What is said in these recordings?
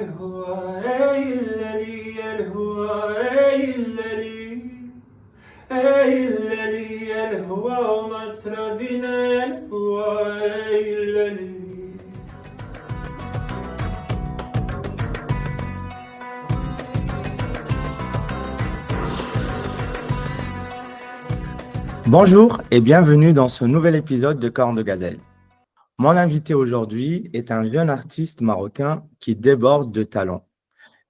الهوى الهوى وما ترى بنا الهوى. Bonjour et bienvenue dans ce nouvel épisode de Cornes de Gazelle. Mon invité aujourd'hui est un jeune artiste marocain qui déborde de talent,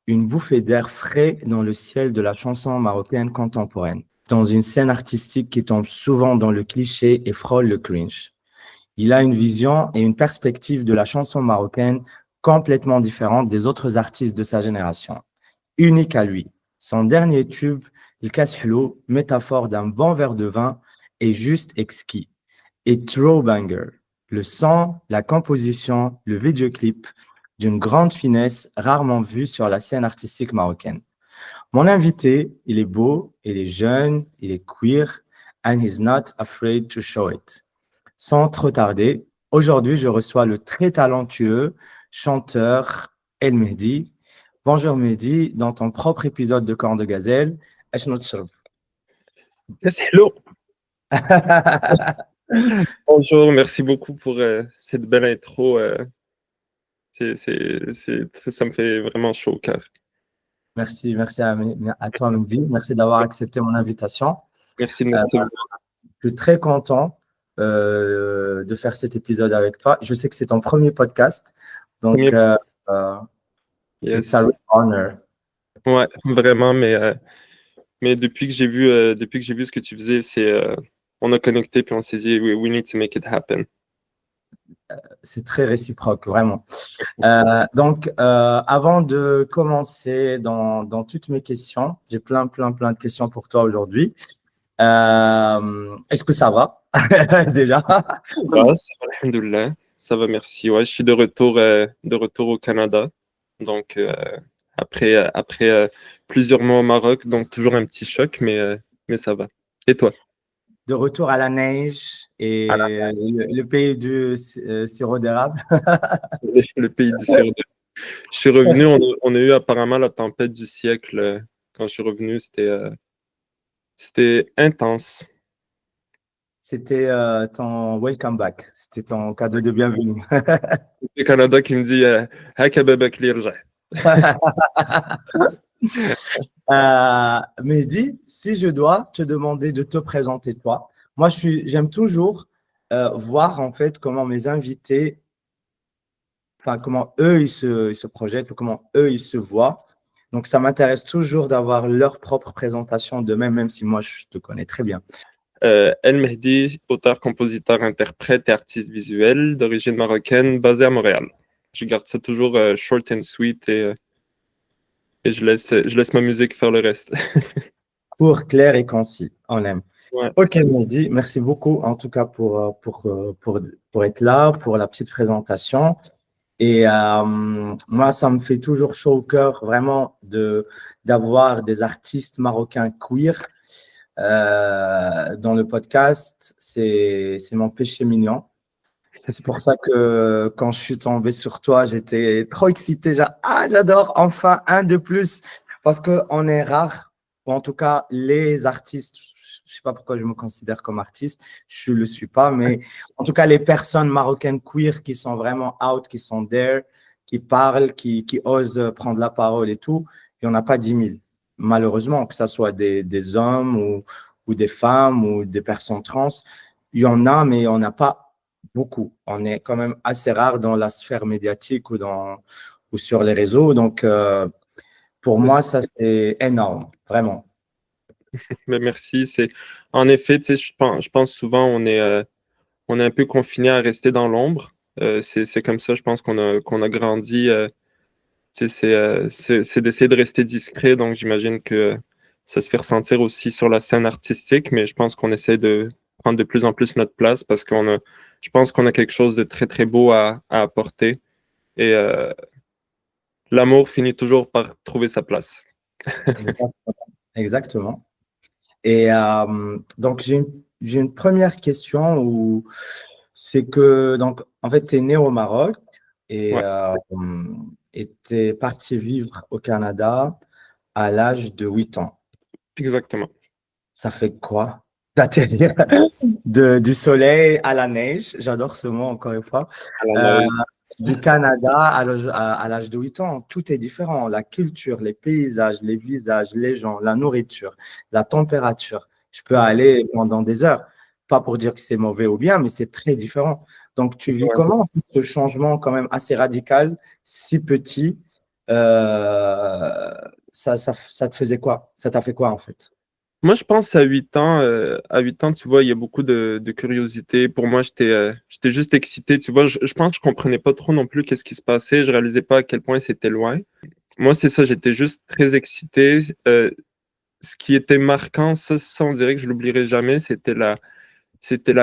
une bouffée d'air frais dans le ciel de la chanson marocaine contemporaine, dans une scène artistique qui tombe souvent dans le cliché et frôle le cringe. Il a une vision et une perspective de la chanson marocaine complètement différente des autres artistes de sa génération, unique à lui. Son dernier tube, El Kashlo, métaphore d'un bon verre de vin, est juste exquis et trop banger. Le son, la composition, le vidéoclip, d'une grande finesse rarement vue sur la scène artistique marocaine. Mon invité, il est beau, il est jeune, il est queer, and he's not afraid to show it. Sans trop tarder, aujourd'hui, je reçois le très talentueux chanteur El Mehdi. Bonjour Mehdi, dans ton propre épisode de Cornes de Gazelle, أشنو تشرب؟ Hello. Bonjour, merci beaucoup pour cette belle intro. Ça me fait vraiment chaud au cœur. Merci à toi Mehdi, merci d'avoir accepté mon invitation. Merci de nous recevoir. Je suis très content de faire cet épisode avec toi. Je sais que c'est ton premier podcast, donc Yes. it's a real honor. Ouais, vraiment, mais depuis que j'ai vu ce que tu faisais, on a connecté puis on s'est dit we need to make it happen. C'est très réciproque, vraiment. Donc, avant de commencer dans toutes mes questions, j'ai plein de questions pour toi aujourd'hui. Est-ce que ça va déjà? Ouais, ça va, alhamdoulilah. Ça va, merci. Ouais, je suis de retour au Canada. Donc, après plusieurs mois au Maroc, donc toujours un petit choc, mais ça va. Et toi? De retour à la neige et le pays du sirop d'érable. Le pays du sirop d'érable. Je suis revenu, on a eu apparemment la tempête du siècle. Quand je suis revenu, c'était intense. C'était ton welcome back. C'était ton cadeau de bienvenue. Le Canada qui me dit Haka babak li rja. Mehdi, si je dois te demander de te présenter toi, moi j'aime toujours voir en fait comment mes invités, enfin comment eux ils se projettent ou comment eux ils se voient. Donc ça m'intéresse toujours d'avoir leur propre présentation d'eux-mêmes, même si moi je te connais très bien. El Mehdi, auteur, compositeur, interprète et artiste visuel d'origine marocaine, basé à Montréal. Je garde ça toujours short and sweet et je laisse ma musique faire le reste. Court, clair et concis, on aime. Ouais. Ok, Mehdi, merci beaucoup en tout cas pour être là, pour la petite présentation. Et moi, ça me fait toujours chaud au cœur vraiment d'avoir des artistes marocains queer dans le podcast. C'est mon péché mignon. C'est pour ça que quand je suis tombé sur toi, j'étais trop excité. J'adore, enfin un de plus. Parce qu'on est rare, ou en tout cas les artistes, je ne sais pas pourquoi je me considère comme artiste, je ne le suis pas, mais en tout cas les personnes marocaines queer qui sont vraiment out, qui sont there, qui parlent, qui osent prendre la parole et tout, il n'y en a pas 10 000. Malheureusement, que ce soit des hommes ou des femmes ou des personnes trans, il y en a, mais il n'y en a pas beaucoup. On est quand même assez rare dans la sphère médiatique ou sur les réseaux. Donc, pour moi, ça, c'est énorme, vraiment. Mais merci. En effet, tu sais, je pense souvent on est un peu confiné à rester dans l'ombre. C'est comme ça, je pense qu'on a grandi. Tu sais, c'est d'essayer de rester discret. Donc, j'imagine que ça se fait ressentir aussi sur la scène artistique, mais je pense qu'on essaie de prendre de plus en plus notre place parce je pense qu'on a quelque chose de très, très beau à apporter. Et l'amour finit toujours par trouver sa place. Exactement. Et donc, j'ai une première question c'est que, donc, en fait, tu es né au Maroc et Ouais. et tu es parti vivre au Canada à l'âge de 8 ans. Exactement. Ça fait quoi d'atterrir du soleil à la neige? J'adore ce mot encore une fois. À la Euh, neige. du Canada à l'âge de 8 ans, tout est différent. La culture, les paysages, les visages, les gens, la nourriture, la température. Je peux aller pendant des heures. Pas pour dire que c'est mauvais ou bien, mais c'est très différent. Donc, tu vis Ouais. comment ce changement quand même assez radical, si petit? Ça te faisait quoi? Ça t'a fait quoi en fait? Moi, je pense à 8 ans, tu vois, il y a beaucoup de curiosité. Pour moi, j'étais juste excité. Tu vois, je pense que je comprenais pas trop non plus qu'est-ce qui se passait. Je réalisais pas à quel point c'était loin. Moi, c'est ça, j'étais juste très excité. Ce qui était marquant, ça, on dirait que je l'oublierai jamais, c'était la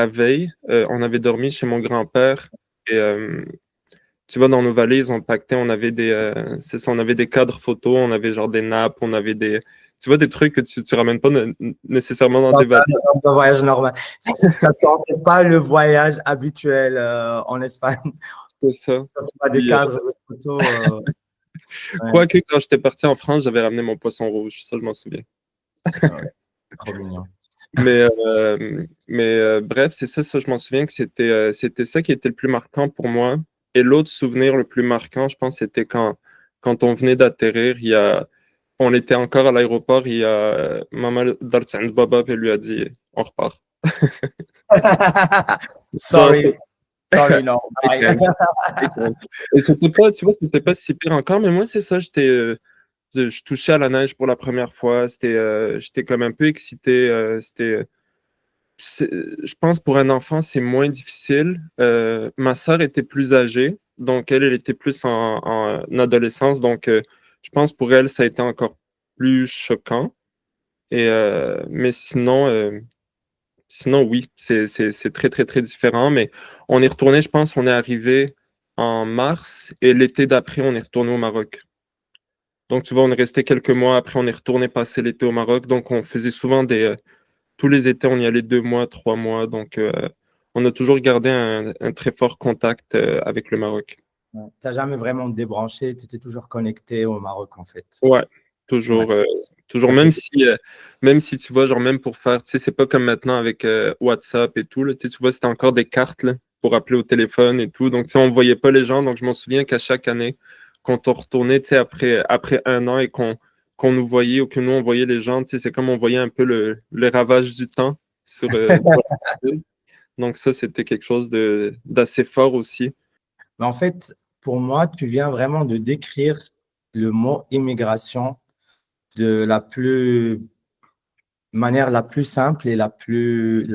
veille. On avait dormi chez mon grand-père et tu vois, dans nos valises, on pactait, c'est ça, on avait des cadres photos, on avait genre des nappes, on avait tu vois, des trucs que tu ramènes pas nécessairement dans tes valises. Un voyage normal. Ça ne sentait pas le voyage habituel en Espagne. C'est ça. Pas des Puis, cadres de photos. Ouais. quoique, quand j'étais parti en France, j'avais ramené mon poisson rouge, ça, je m'en souviens. Ah ouais, trop mignon. Bref, c'est ça, je m'en souviens que c'était ça qui était le plus marquant pour moi. Et l'autre souvenir le plus marquant, je pense, c'était quand on venait d'atterrir, on était encore à l'aéroport, il y a Maman Dartsan Baba qui lui a dit on repart. Donc, Sorry, sorry, no. Bye. et c'était pas, tu vois, c'était pas si pire encore, mais moi, c'est ça, je touchais à la neige pour la première fois, j'étais comme un peu excité, je pense pour un enfant, c'est moins difficile. Ma sœur était plus âgée, donc elle était plus en adolescence, donc je pense pour elle, ça a été encore plus choquant. Mais sinon, oui, c'est très, très, très différent. Mais on est retourné, je pense, on est arrivé en mars et l'été d'après, on est retourné au Maroc. Donc, tu vois, on est resté quelques mois. Après, on est retourné passer l'été au Maroc. Donc, on faisait souvent tous les étés, on y allait 2 mois, 3 mois. Donc, on a toujours gardé un très fort contact avec le Maroc. Tu n'as jamais vraiment débranché, tu étais toujours connecté au Maroc en fait. Ouais, Ouais. toujours, Ça, même si tu vois, genre, même pour faire, tu sais, c'est pas comme maintenant avec WhatsApp et tout, là, tu sais, tu vois, c'était encore des cartes, là, pour appeler au téléphone et tout. Donc, tu sais, on voyait pas les gens. Donc, je m'en souviens qu'à chaque année, quand on retournait, tu sais, après un an et qu'on nous voyait ou que nous, on voyait les gens, tu sais, c'est comme on voyait un peu le ravage du temps sur la ville. Donc, ça, c'était quelque chose d'assez fort aussi. Mais en fait, pour moi, tu viens vraiment de décrire le mot immigration de manière la plus simple et la plus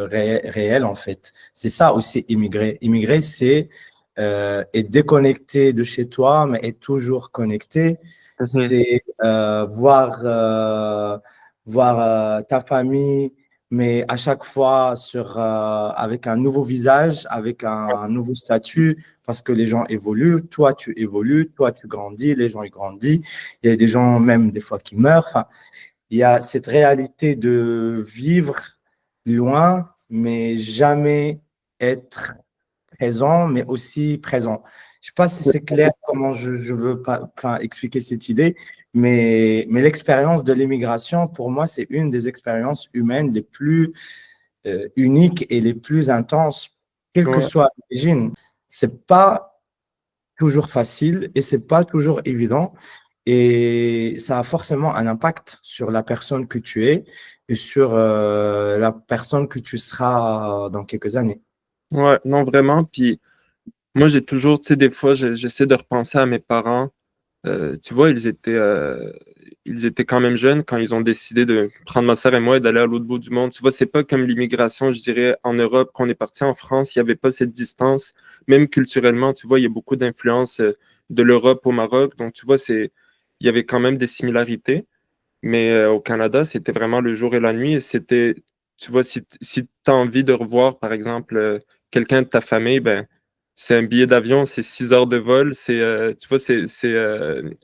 réelle, en fait. C'est ça aussi, immigrer. Immigrer, c'est être déconnecté de chez toi, mais être toujours connecté. Mhm. C'est voir ta famille, mais à chaque fois avec un nouveau visage, avec un nouveau statut, parce que les gens évoluent, toi, tu évolues, toi, tu grandis, les gens, ils grandissent. Il y a des gens, même des fois, qui meurent. Enfin, il y a cette réalité de vivre loin, mais jamais être présent, mais aussi présent. Je ne sais pas si c'est clair comment je veux pas expliquer cette idée, mais l'expérience de l'immigration, pour moi, c'est une des expériences humaines les plus uniques et les plus intenses, quelle que Ouais. soit l'origine. C'est pas toujours facile et c'est pas toujours évident. Et ça a forcément un impact sur la personne que tu es et sur la personne que tu seras dans quelques années. Ouais, non, vraiment. Puis moi, j'ai toujours, tu sais, des fois, j'essaie de repenser à mes parents. Tu vois, ils étaient quand même jeunes quand ils ont décidé de prendre ma sœur et moi et d'aller à l'autre bout du monde. Tu vois, c'est pas comme l'immigration, je dirais, en Europe, qu'on est parti en France, il n'y avait pas cette distance. Même culturellement, tu vois, il y a beaucoup d'influence de l'Europe au Maroc. Donc, tu vois, il y avait quand même des similarités. Mais au Canada, c'était vraiment le jour et la nuit. Et c'était, tu vois, si tu as envie de revoir, par exemple, quelqu'un de ta famille, ben, c'est un billet d'avion, c'est 6 heures de vol. Tu vois, c'est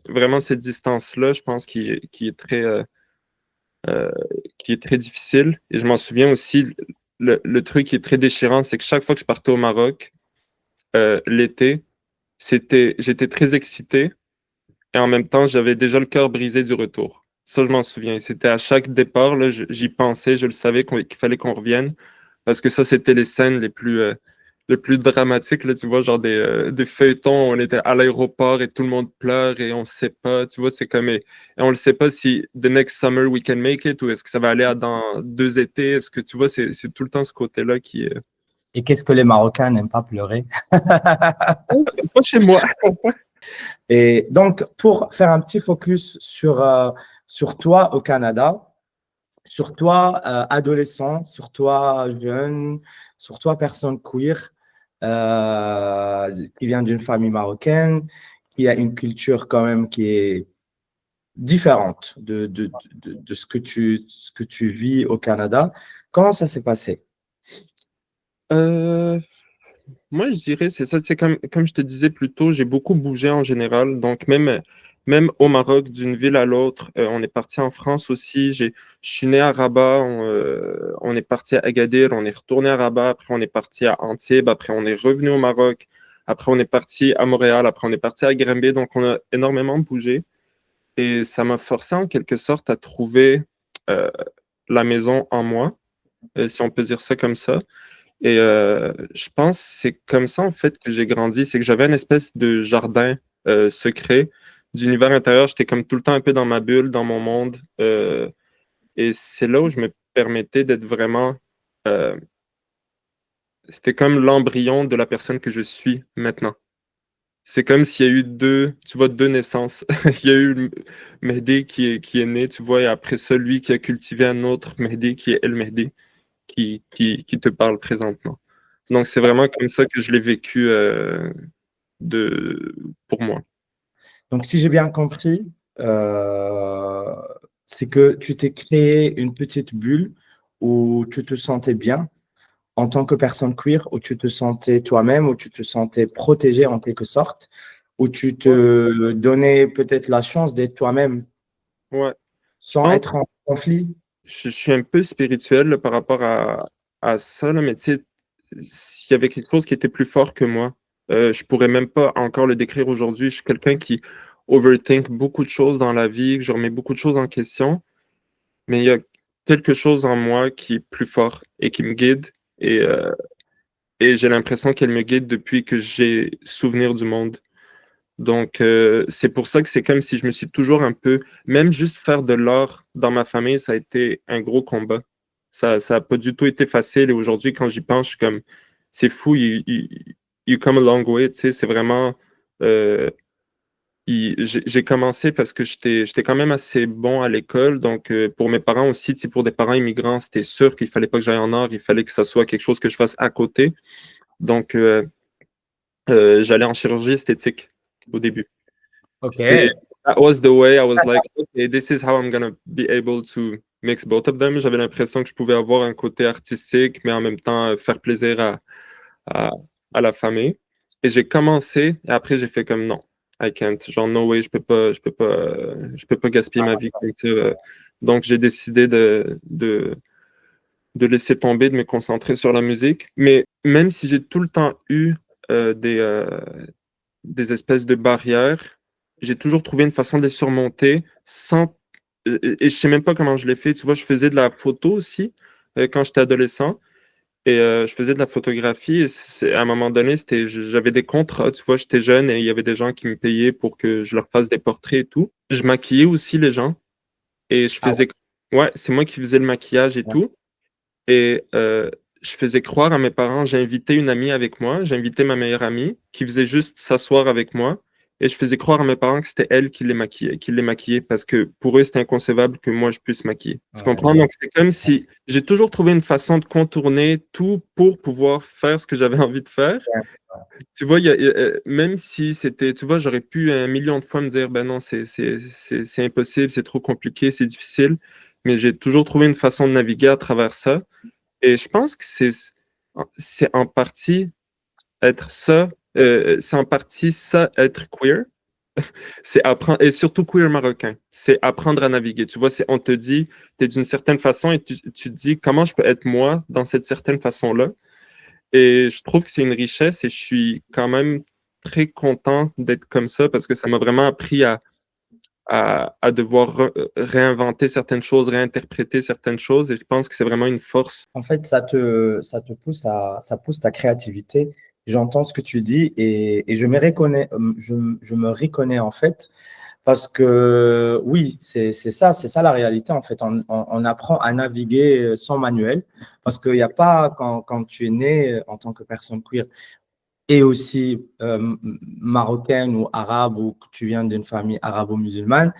vraiment cette distance-là, je pense, euh, qui est très difficile. Et je m'en souviens aussi, le truc qui est très déchirant, c'est que chaque fois que je partais au Maroc, l'été, j'étais très excité et en même temps, j'avais déjà le cœur brisé du retour. Ça, je m'en souviens. C'était à chaque départ, là, j'y pensais, je le savais qu'il fallait qu'on revienne parce que ça, c'était les scènes les plus dramatiques, là, tu vois, genre des feuilletons, on était à l'aéroport et tout le monde pleure et on ne sait pas, tu vois, c'est comme, et on ne sait pas si the next summer we can make it ou est-ce que ça va aller dans 2 étés, est-ce que tu vois, c'est tout le temps ce côté-là qui est... Et qu'est-ce que les Marocains n'aiment pas pleurer? Pas chez moi. Et donc, pour faire un petit focus sur toi au Canada, sur toi adolescent, sur toi jeune, sur toi personne queer, qui vient d'une famille marocaine, qui a une culture quand même qui est différente de ce que tu vis au Canada. Comment ça s'est passé? Euh, Moi, je dirais, c'est ça, c'est comme je te disais plus tôt, j'ai beaucoup bougé en général. Donc, même au Maroc, d'une ville à l'autre, on est parti en France aussi. Je suis né à Rabat, on est parti à Agadir, on est retourné à Rabat, après on est parti à Antibes, après on est revenu au Maroc, après on est parti à Montréal, après on est parti à Granby. Donc, on a énormément bougé et ça m'a forcé en quelque sorte à trouver euh, la maison en moi, si on peut dire ça comme ça. Et je pense que c'est comme ça, en fait, que j'ai grandi. C'est que j'avais une espèce de jardin secret d'univers intérieur. J'étais comme tout le temps un peu dans ma bulle, dans mon monde. Et c'est là où je me permettais d'être vraiment... euh, c'était comme l'embryon de la personne que je suis maintenant. C'est comme s'il y a eu tu vois, deux naissances. Il y a eu Mehdi qui est né, tu vois, et après ça, lui qui a cultivé un autre Mehdi qui est El Mehdi, qui te parle présentement. Donc, c'est vraiment comme ça que je l'ai vécu de, pour moi. Donc, si j'ai bien compris, euh, c'est que tu t'es créé une petite bulle où tu te sentais bien en tant que personne queer, où tu te sentais toi-même, où tu te sentais protégé en quelque sorte, où tu Ouais, te donnais peut-être la chance d'être toi-même ouais. Je sans pense être en conflit. je suis un peu spirituel là, par rapport à ça, là, mais tu sais, s'il y avait quelque chose qui était plus fort que moi, je pourrais même pas encore le décrire aujourd'hui. Je suis quelqu'un qui overthink beaucoup de choses dans la vie, que je remets beaucoup de choses en question, mais il y a quelque chose en moi qui est plus fort et qui me guide. Et, euh, et j'ai l'impression qu'elle me guide depuis que j'ai souvenir du monde. Donc, c'est pour ça que c'est comme si je me suis toujours un peu, même juste faire de l'art dans ma famille, ça a été un gros combat. Ça a pas du tout été facile. Et aujourd'hui, quand j'y pense, je suis comme, c'est fou, you come a long way, tu sais, c'est vraiment, euh, j'ai commencé parce que j'étais quand même assez bon à l'école. Donc, pour mes parents aussi, tu sais, pour des parents immigrants, c'était sûr qu'il fallait pas que j'aille en art, il fallait que ça soit quelque chose que je fasse à côté. Donc, j'allais en chirurgie esthétique au début. Ok. Et that was the way I was like, okay, this is how I'm gonna be able to mix both of them. J'avais l'impression que je pouvais avoir un côté artistique, mais en même temps faire plaisir à, à la famille. Et j'ai commencé, et après j'ai fait comme non, I can't. Genre, no way, je peux pas gaspiller ma vie comme ça. Donc j'ai décidé de laisser tomber, de me concentrer sur la musique. Mais même si j'ai tout le temps eu euh, des, euh, des espèces de barrières, j'ai toujours trouvé une façon de les surmonter sans. Et je sais même pas comment je l'ai fait. Tu vois, je faisais de la photo aussi quand j'étais adolescent. Et je faisais de la photographie. Et à un moment donné, j'avais des contrats. Tu vois, j'étais jeune et il y avait des gens qui me payaient pour que je leur fasse des portraits et tout. Je maquillais aussi les gens. Et je Ah faisais. Ouais, c'est moi qui faisais le maquillage et ouais. tout. Et je faisais croire à mes parents, j'ai invité une amie avec moi, j'ai invité ma meilleure amie qui faisait juste s'asseoir avec moi. Et je faisais croire à mes parents que c'était elle qui les maquillait parce que pour eux, c'était inconcevable que moi, je puisse maquiller. Tu Ouais, comprends? Donc, c'est comme si j'ai toujours trouvé une façon de contourner tout pour pouvoir faire ce que j'avais envie de faire. Tu vois, même si c'était, tu vois, j'aurais pu un million de fois me dire, ben non, c'est impossible, c'est trop compliqué, c'est difficile. Mais j'ai toujours trouvé une façon de naviguer à travers ça. Et je pense que c'est en partie être ça, c'est en partie ça, être queer. C'est apprendre, et surtout queer marocain, c'est apprendre à naviguer. Tu vois, on te dit, tu es d'une certaine façon et tu te dis comment je peux être moi dans cette certaine façon-là. Et je trouve que c'est une richesse et je suis quand même très content d'être comme ça parce que ça m'a vraiment appris à devoir réinventer certaines choses, réinterpréter certaines choses. Et je pense que c'est vraiment une force. En fait, ça te pousse ça pousse ta créativité. J'entends ce que tu dis et je me reconnais, je me reconnais en fait, parce que oui, c'est ça la réalité en fait. On apprend à naviguer sans manuel, parce qu'il n'y a pas, quand tu es né en tant que personne queer et aussi marocaine ou arabe, ou que tu viens d'une famille arabo-musulmane,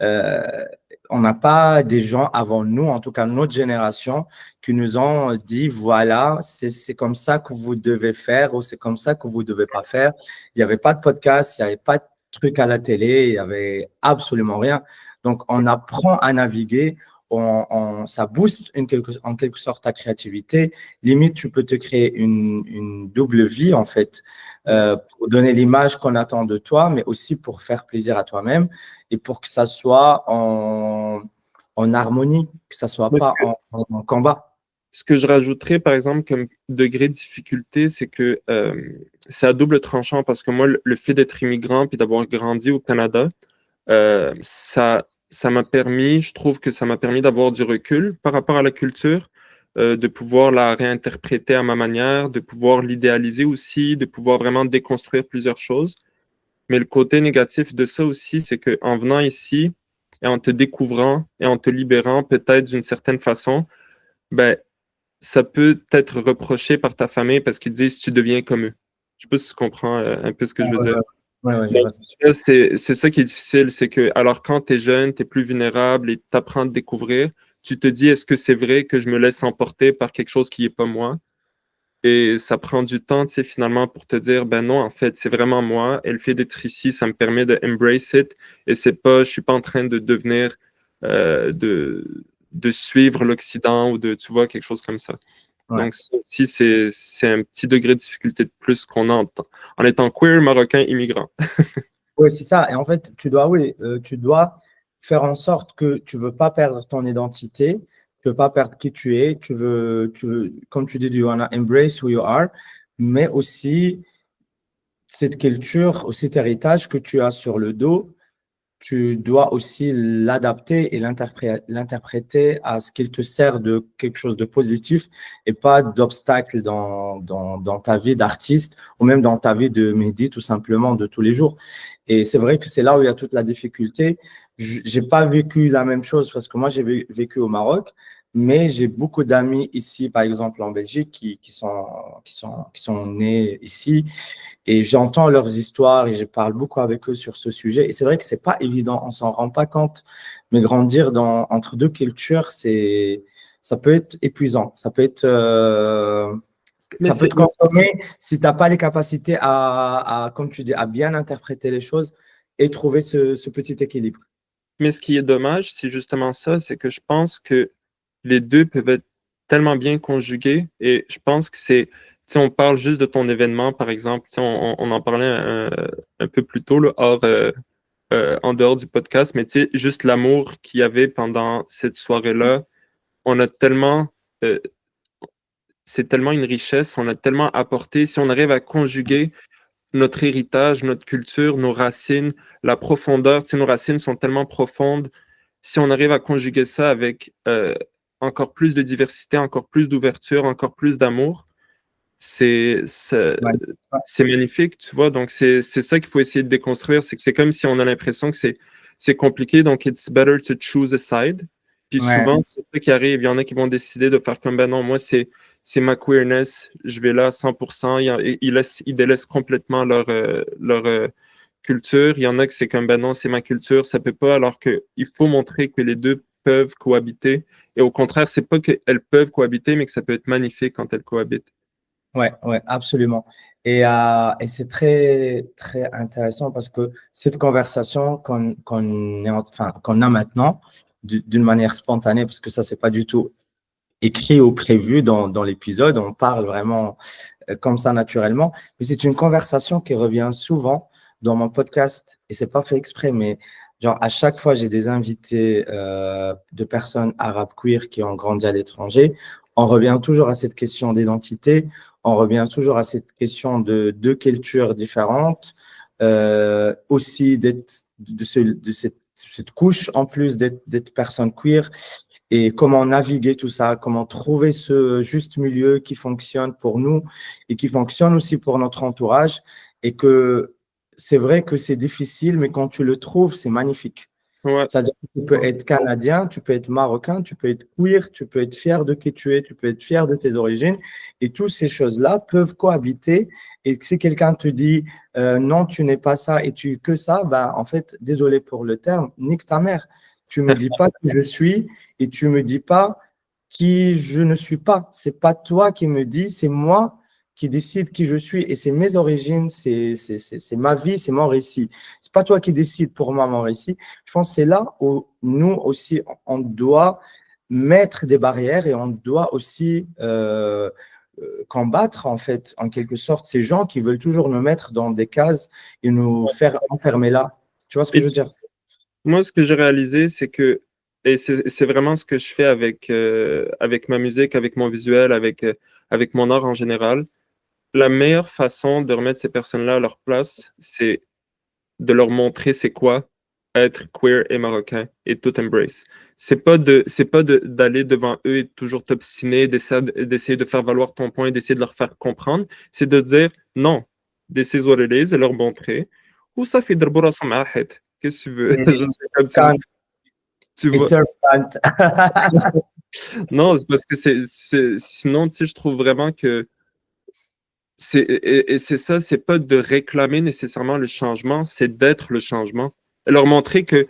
euh, on n'a pas des gens avant nous, en tout cas notre génération, qui nous ont dit, voilà, c'est comme ça que vous devez faire, ou c'est comme ça que vous ne devez pas faire. Il n'y avait pas de podcast, il n'y avait pas de truc à la télé, il n'y avait absolument rien. Donc, on apprend à naviguer, ça booste en quelque sorte ta créativité. Limite, tu peux te créer une double vie, en fait, pour donner l'image qu'on attend de toi, mais aussi pour faire plaisir à toi-même et pour que ça soit en harmonie, que ça soit pas en combat. Ce que je rajouterais, par exemple, comme degré de difficulté, c'est que c'est à double tranchant parce que moi, le fait d'être immigrant puis d'avoir grandi au Canada, ça m'a permis, je trouve que ça m'a permis d'avoir du recul par rapport à la culture, de pouvoir la réinterpréter à ma manière, de pouvoir l'idéaliser aussi, de pouvoir vraiment déconstruire plusieurs choses. Mais le côté négatif de ça aussi, c'est qu'en venant ici et en te découvrant et en te libérant peut-être d'une certaine façon, ben, ça peut être reproché par ta famille parce qu'ils disent tu deviens comme eux. Je sais pas si tu comprends un peu ce que je veux dire. Ouais, je Donc, vois. c'est ça qui est difficile, c'est que alors quand tu es jeune, tu es plus vulnérable et tu apprends à te découvrir, tu te dis est-ce que c'est vrai que je me laisse emporter par quelque chose qui n'est pas moi? Et ça prend du temps, tu sais, finalement, pour te dire, ben non, en fait, c'est vraiment moi. Et le fait d'être ici, ça me permet de embrace it. Et je suis pas en train de devenir, de suivre l'Occident ou de, tu vois, quelque chose comme ça. Ouais. Donc, ça aussi, c'est un petit degré de difficulté de plus qu'on a en étant queer, marocain, immigrant. Oui, c'est ça. Et en fait, tu dois faire en sorte que tu veux pas perdre ton identité, tu veux pas perdre qui tu es, comme tu dis, you wanna embrace who you are, mais aussi cette culture, aussi cet héritage que tu as sur le dos, tu dois aussi l'adapter et l'interpréter à ce qu'il te sert de quelque chose de positif et pas d'obstacle dans ta vie d'artiste ou même dans ta vie de Mehdi, tout simplement, de tous les jours. Et c'est vrai que c'est là où il y a toute la difficulté. J'ai pas vécu la même chose parce que moi, j'ai vécu au Maroc, mais j'ai beaucoup d'amis ici, par exemple en Belgique, qui sont nés ici, et j'entends leurs histoires et je parle beaucoup avec eux sur ce sujet. Et c'est vrai que c'est pas évident, on s'en rend pas compte, mais grandir entre deux cultures, ça peut être épuisant, Mais ça peut te consommer si tu n'as pas les capacités comme tu dis, à bien interpréter les choses et trouver ce petit équilibre. Mais ce qui est dommage, c'est justement ça, c'est que je pense que les deux peuvent être tellement bien conjugués et je pense que c'est, tu sais, on parle juste de ton événement, par exemple, tu sais, on en parlait un peu plus tôt, là, en dehors du podcast, mais tu sais, juste l'amour qu'il y avait pendant cette soirée-là, on a tellement, euh, c'est tellement une richesse, on a tellement apporté, si on arrive à conjuguer notre héritage, notre culture, nos racines, la profondeur. Tu sais, nos racines sont tellement profondes. Si on arrive à conjuguer ça avec encore plus de diversité, encore plus d'ouverture, encore plus d'amour, Ouais. c'est magnifique, tu vois. Donc, c'est ça qu'il faut essayer de déconstruire. C'est que c'est comme si on a l'impression que c'est compliqué. Donc, it's better to choose a side. Puis Ouais. souvent, c'est ça qui arrive. Il y en a qui vont décider de faire comme, ben non, moi, c'est ma queerness. Je vais là à 100%. Ils délaissent complètement leur culture. Il y en a qui c'est comme, ben non, c'est ma culture. Ça peut pas. Alors qu'il faut montrer que les deux peuvent cohabiter. Et au contraire, c'est pas qu'elles peuvent cohabiter, mais que ça peut être magnifique quand elles cohabitent. Ouais, ouais, absolument. Et c'est très, très intéressant parce que cette conversation qu'on a maintenant, d'une manière spontanée, parce que ça, c'est pas du tout écrit ou prévu dans l'épisode, on parle vraiment comme ça naturellement, mais c'est une conversation qui revient souvent dans mon podcast et c'est pas fait exprès, mais genre à chaque fois, j'ai des invités de personnes arabes queer qui ont grandi à l'étranger. on revient toujours à cette question d'identité, on revient toujours à cette question de deux cultures différentes, aussi cette couche en plus d'être personne queer, et comment naviguer tout ça, comment trouver ce juste milieu qui fonctionne pour nous et qui fonctionne aussi pour notre entourage. Et que c'est vrai que c'est difficile, mais quand tu le trouves, c'est magnifique. Ouais, C'est-à-dire que tu peux être canadien, tu peux être marocain, tu peux être queer, tu peux être fier de qui tu es, tu peux être fier de tes origines. Et toutes ces choses-là peuvent cohabiter. Et si quelqu'un te dit non, tu n'es pas ça et tu es que ça, ben, en fait, désolé pour le terme, nique ta mère. Tu me dis pas qui je suis et tu me dis pas qui je ne suis pas. C'est pas toi qui me dis, c'est moi qui décide qui je suis et c'est mes origines, c'est ma vie, c'est mon récit. C'est pas toi qui décide pour moi mon récit. Je pense que c'est là où nous aussi, on doit mettre des barrières et on doit aussi combattre, en fait, en quelque sorte, ces gens qui veulent toujours nous mettre dans des cases et nous faire enfermer là. Tu vois ce que je et veux dire? moi, ce que j'ai réalisé, c'est que, et c'est vraiment ce que je fais avec ma musique, avec mon visuel, avec mon art en général, la meilleure façon de remettre ces personnes-là à leur place, c'est de leur montrer c'est quoi être queer et marocain et tout embrace. D'aller devant eux et toujours t'obstiner, d'essayer de faire valoir ton point, d'essayer de leur faire comprendre. C'est de dire non, this is what it is et leur montrer. Ou ça fait de qu'est-ce que tu veux? C'est comme ça. Kant Tu et vois. Sir Kant. Non, c'est parce que sinon, tu sais, je trouve vraiment que et c'est ça, c'est pas de réclamer nécessairement le changement, c'est d'être le changement. Et leur montrer que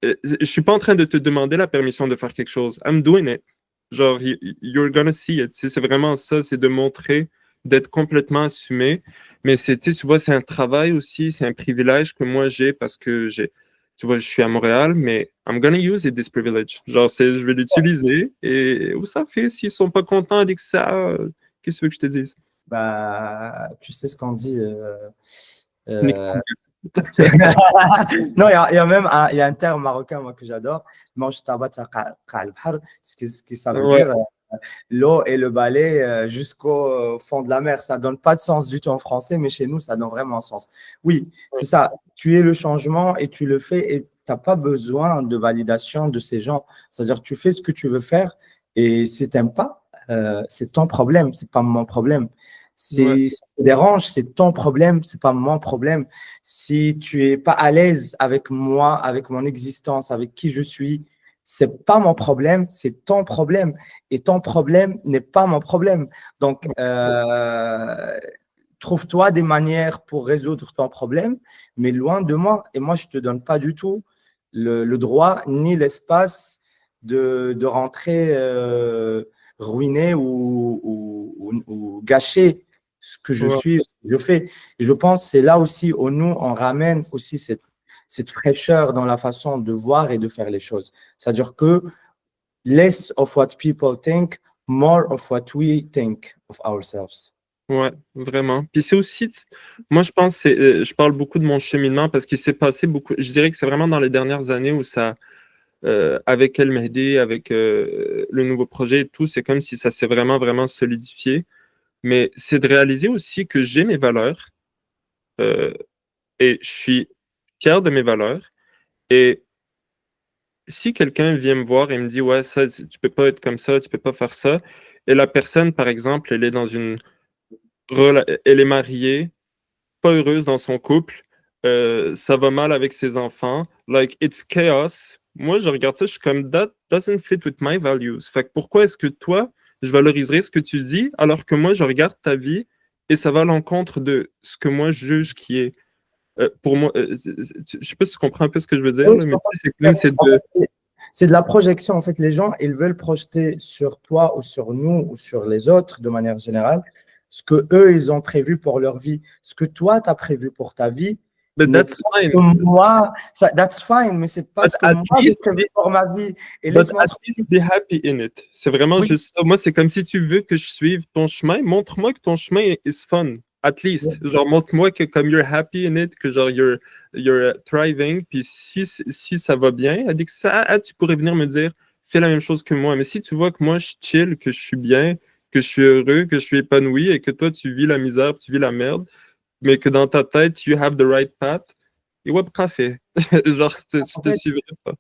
je suis pas en train de te demander la permission de faire quelque chose. I'm doing it. Genre, you're gonna see it. Tu sais, c'est vraiment ça, c'est de montrer, d'être complètement assumé. Mais tu vois, c'est un travail aussi, c'est un privilège que moi j'ai parce que tu vois, je suis à Montréal, mais I'm gonna use it, this privilege. Genre, je vais l'utiliser et où ça fait, s'ils sont pas contents avec ça, qu'est-ce que tu veux que je te dise? Bah, tu sais ce qu'on dit. Nick. Non, il y a même il y a un terme marocain moi, que j'adore. Mange tabat ce qui ça veut Ouais, dire l'eau et le balai jusqu'au fond de la mer. Ça donne pas de sens du tout en français, mais chez nous, ça donne vraiment un sens. Oui, c'est ça. Tu es le changement et tu le fais et tu n'as pas besoin de validation de ces gens. C'est-à-dire tu fais ce que tu veux faire et si tu n'aimes pas, c'est ton problème, c'est pas mon problème. ouais, Si ça te dérange, c'est ton problème, c'est pas mon problème. Si tu es pas à l'aise avec moi, avec mon existence, avec qui je suis, c'est pas mon problème, c'est ton problème. Et ton problème n'est pas mon problème. Donc, trouve-toi des manières pour résoudre ton problème, mais loin de moi. Et moi, je te donne pas du tout le droit ni l'espace de rentrer ruiner ou gâcher ce que je ouais. suis, ce que je fais. Et je pense que c'est là aussi où nous, on ramène aussi cette fraîcheur dans la façon de voir et de faire les choses. C'est-à-dire que less of what people think, more of what we think of ourselves. Ouais, vraiment. Puis c'est aussi, moi je pense, je parle beaucoup de mon cheminement parce qu'il s'est passé beaucoup, je dirais que c'est vraiment dans les dernières années où ça, avec El Mehdi, avec le nouveau projet et tout, c'est comme si ça s'est vraiment, vraiment solidifié. Mais c'est de réaliser aussi que j'ai mes valeurs euh, et je suis fier de mes valeurs. Et si quelqu'un vient me voir et me dit, ouais, ça, tu peux pas être comme ça, tu peux pas faire ça, et la personne, par exemple, elle est dans elle est mariée, pas heureuse dans son couple, ça va mal avec ses enfants, like, it's chaos. Moi, je regarde ça, je suis comme, that doesn't fit with my values. Fait que pourquoi est-ce que toi, je valoriserais ce que tu dis, alors que moi, je regarde ta vie et ça va à l'encontre de ce que moi, je juge qui est, pour moi, je sais pas si tu comprends un peu ce que je veux dire, Oui, là, je mais comprends. c'est comme, c'est de, C'est de la projection. En fait, les gens, ils veulent projeter sur toi ou sur nous ou sur les autres de manière générale ce que eux, ils ont prévu pour leur vie. Ce que toi, tu as prévu pour ta vie but n'est pas that's ce fine. que moi, that's fine, mais c'est pas But ce que at moi, j'ai least, prévu pour ma vie. Et but laisse-moi at least be happy in it. C'est vraiment oui, juste ça. Moi, c'est comme si tu veux que je suive ton chemin, montre-moi que ton chemin is fun. At least. Genre, montre-moi que comme you're happy in it, que genre you're thriving. Puis si ça va bien, elle dit que ça, tu pourrais venir me dire, fais la même chose que moi. Mais si tu vois que moi, je chill, que je suis bien, que je suis heureux, que je suis épanoui et que toi, tu vis la misère, tu vis la merde, mais que dans ta tête, you have the right path, et ouais, café. Genre, je En te fait, suivrai pas.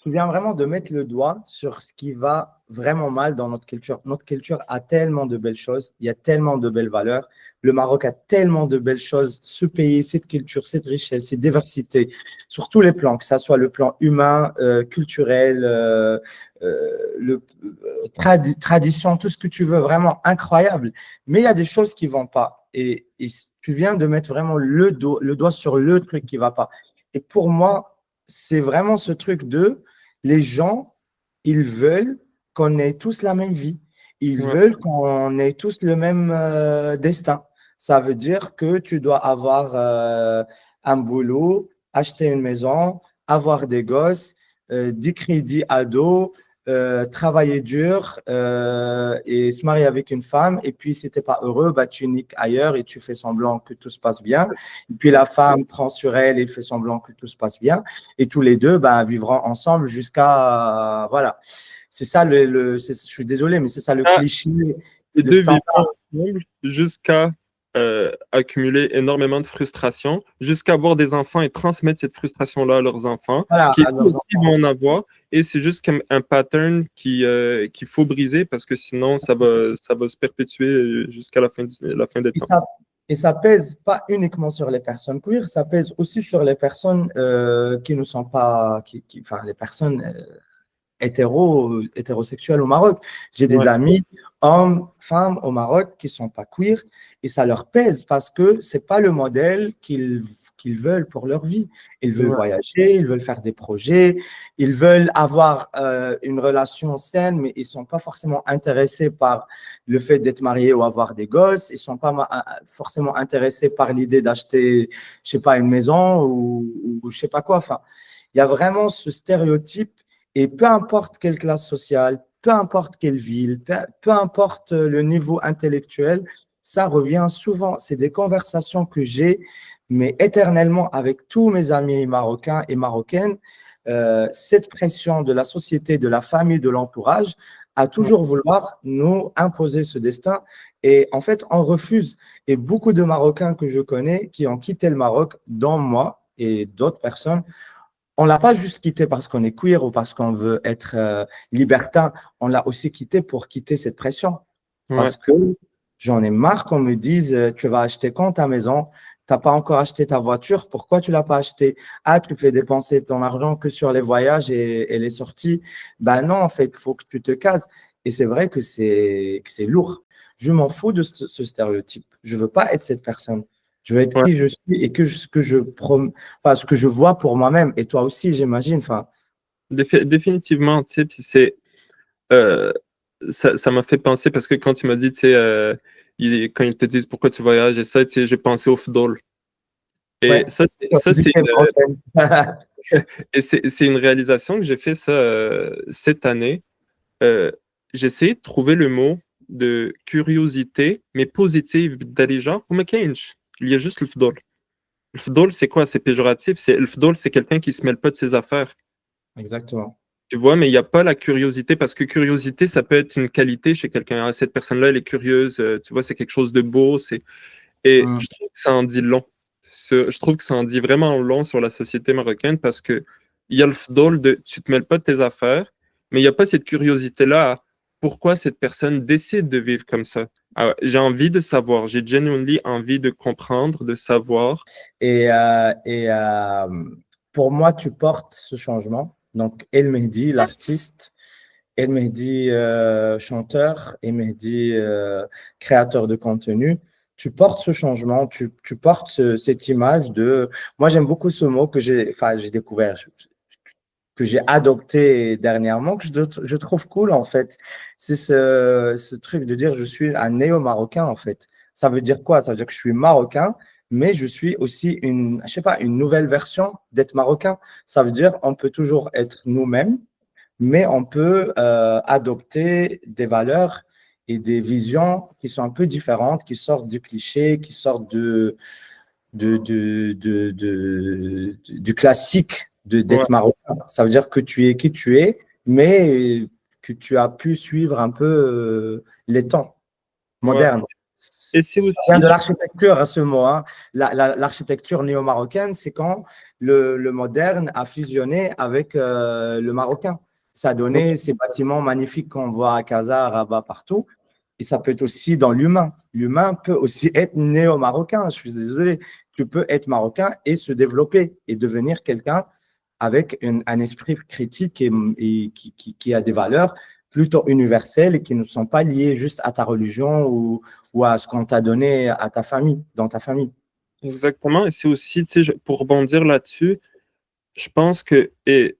tu viens vraiment de mettre le doigt sur ce qui va vraiment mal dans notre culture. Notre culture a tellement de belles choses, il y a tellement de belles valeurs. Le Maroc a tellement de belles choses, ce pays, cette culture, cette richesse, cette diversité, sur tous les plans, que ce soit le plan humain, culturel, tradition, tout ce que tu veux, vraiment incroyable. Mais il y a des choses qui ne vont pas. Et tu viens de mettre vraiment le doigt sur le truc qui ne va pas. Et pour moi, c'est vraiment ce truc de les gens, ils veulent qu'on ait tous la même vie. Ils Ouais, veulent qu'on ait tous le même destin. Ça veut dire que tu dois avoir un boulot, acheter une maison, avoir des gosses, des crédits ados, travailler dur et se marier avec une femme. Et puis, si tu n'es pas heureux, bah, tu niques ailleurs et tu fais semblant que tout se passe bien. Et puis, la femme prend sur elle et fait semblant que tout se passe bien. Et tous les deux bah, vivront ensemble jusqu'à… voilà. C'est ça, je suis désolé, mais c'est ça le cliché, les le deux vivront standard. ensemble jusqu'à accumuler énormément de frustration, jusqu'à avoir des enfants et transmettre cette frustration-là à leurs enfants, Voilà, qui à eux leurs aussi enfants. vont en avoir. Et c'est juste comme un pattern qu'il faut briser parce que sinon, ça va se perpétuer jusqu'à la fin des Et temps. ça, et ça pèse pas uniquement sur les personnes queer, ça pèse aussi sur les personnes qui ne sont pas, enfin, les personnes hétérosexuels au Maroc. J'ai des Ouais, amis, hommes, femmes au Maroc qui ne sont pas queer et ça leur pèse parce que ce n'est pas le modèle qu'ils veulent pour leur vie. Ils veulent ouais, voyager, ils veulent faire des projets, ils veulent avoir une relation saine, mais ils ne sont pas forcément intéressés par le fait d'être mariés ou avoir des gosses. Ils ne sont pas forcément intéressés par l'idée d'acheter, je sais pas, une maison ou je sais pas quoi. Enfin, il y a vraiment ce stéréotype et peu importe quelle classe sociale, peu importe quelle ville, peu importe le niveau intellectuel, ça revient souvent. C'est des conversations que j'ai, mais éternellement avec tous mes amis marocains et marocaines. Cette pression de la société, de la famille, de l'entourage, à ouais. toujours vouloir nous imposer ce destin. Et en fait, on refuse. Et beaucoup de Marocains que je connais qui ont quitté le Maroc, dont moi et d'autres personnes, on ne l'a pas juste quitté parce qu'on est queer ou parce qu'on veut être libertin. On l'a aussi quitté pour quitter cette pression. Ouais. Parce que j'en ai marre qu'on me dise tu vas acheter quand ta maison? Tu n'as pas encore acheté ta voiture, pourquoi tu ne l'as pas acheté? Ah, tu fais dépenser ton argent que sur les voyages et les sorties. Ben non, en fait, il faut que tu te cases. Et c'est vrai que c'est lourd. Je m'en fous de ce stéréotype. Je ne veux pas être cette personne. Je veux être Ouais. qui je suis et enfin, ce que je vois pour moi-même. Et toi aussi, j'imagine. Enfin, Définitivement, tu sais, puis euh, ça m'a fait penser parce que quand tu m'as dit, tu sais, quand ils te disent pourquoi tu voyages et ça, tu sais, j'ai pensé au football. Et ouais. ça, c'est une réalisation que j'ai fait ça cette année. Euh, j'ai essayé de trouver le mot de curiosité, mais positive, d'aller genre, oh, mais il y a juste le football. Le football, c'est quoi? C'est péjoratif. Le football, c'est quelqu'un qui se mêle pas de ses affaires. Exactement. Tu vois, mais il n'y a pas la curiosité parce que curiosité, ça peut être une qualité chez quelqu'un. Ah, cette personne-là, elle est curieuse. Tu vois, c'est quelque chose de beau. Et Mm. je trouve que ça en dit long. Je trouve que ça en dit vraiment long sur la société marocaine parce que il y a le football de tu te mêles pas de tes affaires, mais il n'y a pas cette curiosité-là à pourquoi cette personne décide de vivre comme ça. Ah, j'ai envie de savoir, j'ai genuinely envie de comprendre, de savoir. Et pour moi, tu portes ce changement. Donc, El Mehdi, l'artiste, El Mehdi, chanteur, El Mehdi, créateur de contenu, tu portes ce changement, tu portes cette image de… Moi, j'aime beaucoup ce mot que j'ai découvert, que j'ai adopté dernièrement, que je trouve cool, en fait. C'est ce truc de dire je suis un néo-marocain, en fait. Ça veut dire quoi? Ça veut dire que je suis marocain, mais je suis aussi je sais pas, une nouvelle version d'être marocain. Ça veut dire on peut toujours être nous-mêmes, mais on peut adopter des valeurs et des visions qui sont un peu différentes, qui sortent du cliché, qui sortent du classique Ouais, d'être marocain. Ça veut dire que tu es qui tu es, mais que tu as pu suivre un peu les temps Ouais. modernes. Et c'est Ça vient aussi, de l'architecture, à ce mot. Hein. L'architecture néo-marocaine, c'est quand le moderne a fusionné avec le marocain. Ça a donné ces bâtiments magnifiques qu'on voit à Casa, à Rabat, partout. Et ça peut être aussi dans l'humain. L'humain peut aussi être néo-marocain. Je suis désolé. Tu peux être marocain et se développer et devenir quelqu'un avec un esprit critique et qui a des valeurs plutôt universelles et qui ne sont pas liées juste à ta religion ou à ce qu'on t'a donné à ta famille, dans ta famille. exactement, et c'est aussi, tu sais, pour rebondir là-dessus, je pense que, et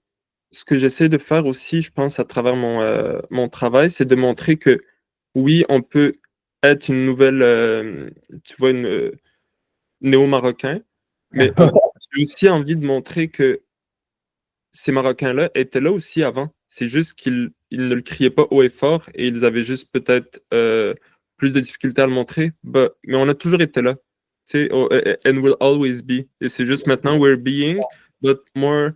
ce que j'essaie de faire aussi, je pense, à travers mon travail, c'est de montrer que oui, on peut être une nouvelle, tu vois, une néo-marocain, mais j'ai aussi envie de montrer que ces Marocains-là étaient là aussi avant. C'est juste qu'ils ne le criaient pas haut et fort et ils avaient juste peut-être plus de difficultés à le montrer. Mais on a toujours été là. Tu sais, and will always be. Et c'est juste maintenant, we're being, but more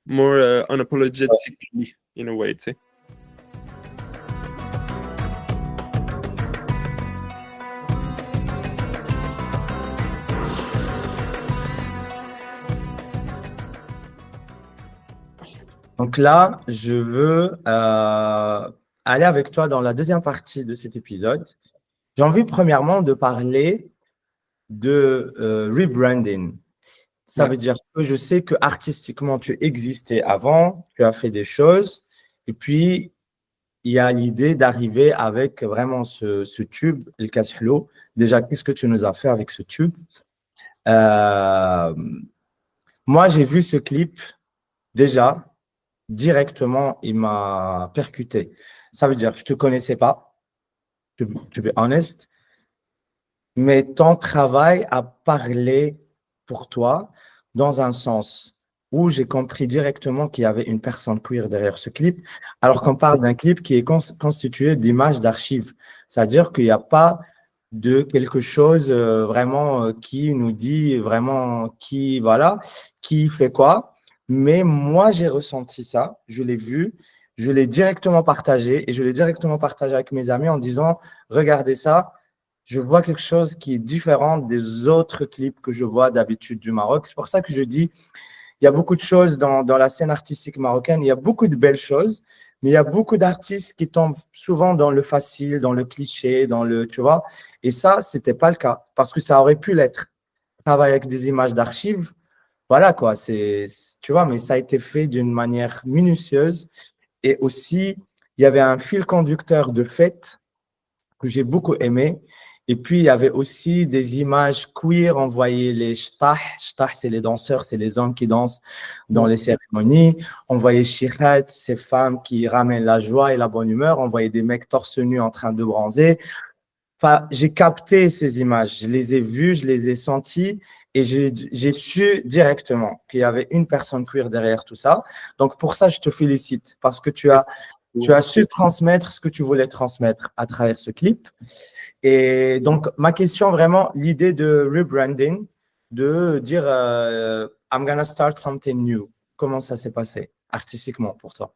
unapologetically, in a way, tu sais. Donc là, je veux aller avec toi dans la deuxième partie de cet épisode. J'ai envie premièrement de parler de rebranding. Ça veut dire que je sais que artistiquement, tu existais avant, tu as fait des choses, et puis il y a l'idée d'arriver avec vraiment ce tube, El Kashlo. Déjà, qu'est-ce que tu nous as fait avec ce tube? Moi, j'ai vu ce clip déjà, directement, il m'a percuté. Ça veut dire, je ne te connaissais pas, to be honest, mais ton travail a parlé pour toi dans un sens où j'ai compris directement qu'il y avait une personne queer derrière ce clip, alors qu'on parle d'un clip qui est constitué d'images d'archives. C'est-à-dire qu'il n'y a pas de quelque chose vraiment qui nous dit vraiment qui, voilà, qui fait quoi. Mais moi, j'ai ressenti ça, je l'ai vu, je l'ai directement partagé et je l'ai directement partagé avec mes amis en disant, regardez ça, je vois quelque chose qui est différent des autres clips que je vois d'habitude du Maroc. C'est pour ça que je dis, il y a beaucoup de choses dans la scène artistique marocaine, il y a beaucoup de belles choses, mais il y a beaucoup d'artistes qui tombent souvent dans le facile, dans le cliché, tu vois. Et ça, c'était pas le cas, parce que ça aurait pu l'être. Travailler avec des images d'archives, voilà quoi, tu vois, mais ça a été fait d'une manière minutieuse. Et aussi, il y avait un fil conducteur de fête que j'ai beaucoup aimé. Et puis, il y avait aussi des images queer. On voyait les shtah. Shtah, c'est les danseurs, c'est les hommes qui dansent dans les cérémonies. On voyait shirat, ces femmes qui ramènent la joie et la bonne humeur. On voyait des mecs torse nu en train de bronzer. Enfin, j'ai capté ces images. Je les ai vues, je les ai senties et j'ai su directement qu'il y avait une personne queer derrière tout ça. Donc, pour ça, je te félicite parce que tu as su transmettre ce que tu voulais transmettre à travers ce clip. Et donc, ma question, vraiment, l'idée de rebranding, de dire I'm gonna start something new. Comment ça s'est passé artistiquement pour toi?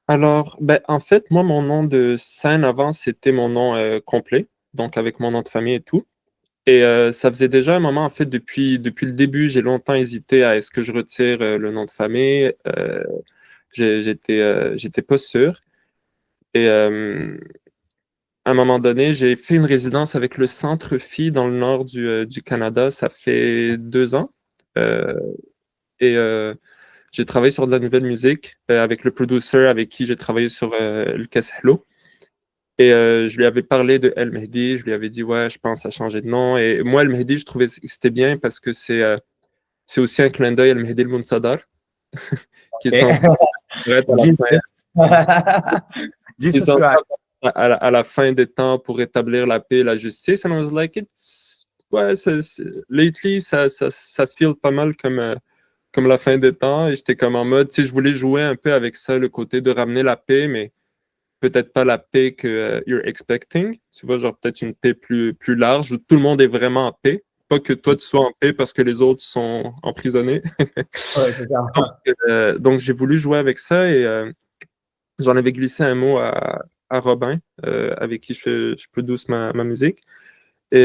Alors, ben, en fait, moi, mon nom de scène avant, c'était mon nom complet, donc avec mon nom de famille et tout. Et ça faisait déjà un moment, en fait, depuis le début, j'ai longtemps hésité à est-ce que je retire le nom de famille. J'étais pas sûr. Et à un moment donné, j'ai fait une résidence avec le Centre Phi dans le nord du Canada. Ça fait 2 ans. Euh, et j'ai travaillé sur de la nouvelle musique avec le producer avec qui j'ai travaillé sur le Kashlo. Et je lui avais parlé de El Mehdi, je lui avais dit, ouais, je pense à changer de nom. Et moi, El Mehdi, je trouvais que c'était bien parce que c'est aussi un clin d'œil à El Mehdi El Mounsadar, qui est censé être qui est Jesus censé Christ. à la fin des temps pour rétablir la paix et la justice. And I was like, ouais, lately, ça feel pas mal comme la fin des temps. Et j'étais comme en mode, tu sais, je voulais jouer un peu avec ça, le côté de ramener la paix, mais peut-être pas la paix que you're expecting. Tu vois, genre peut-être une paix plus large où tout le monde est vraiment en paix. Pas que toi, tu sois en paix parce que les autres sont emprisonnés. Ouais, c'est ça. Donc, j'ai voulu jouer avec ça et j'en avais glissé un mot à Robin, avec qui je produce ma musique. Et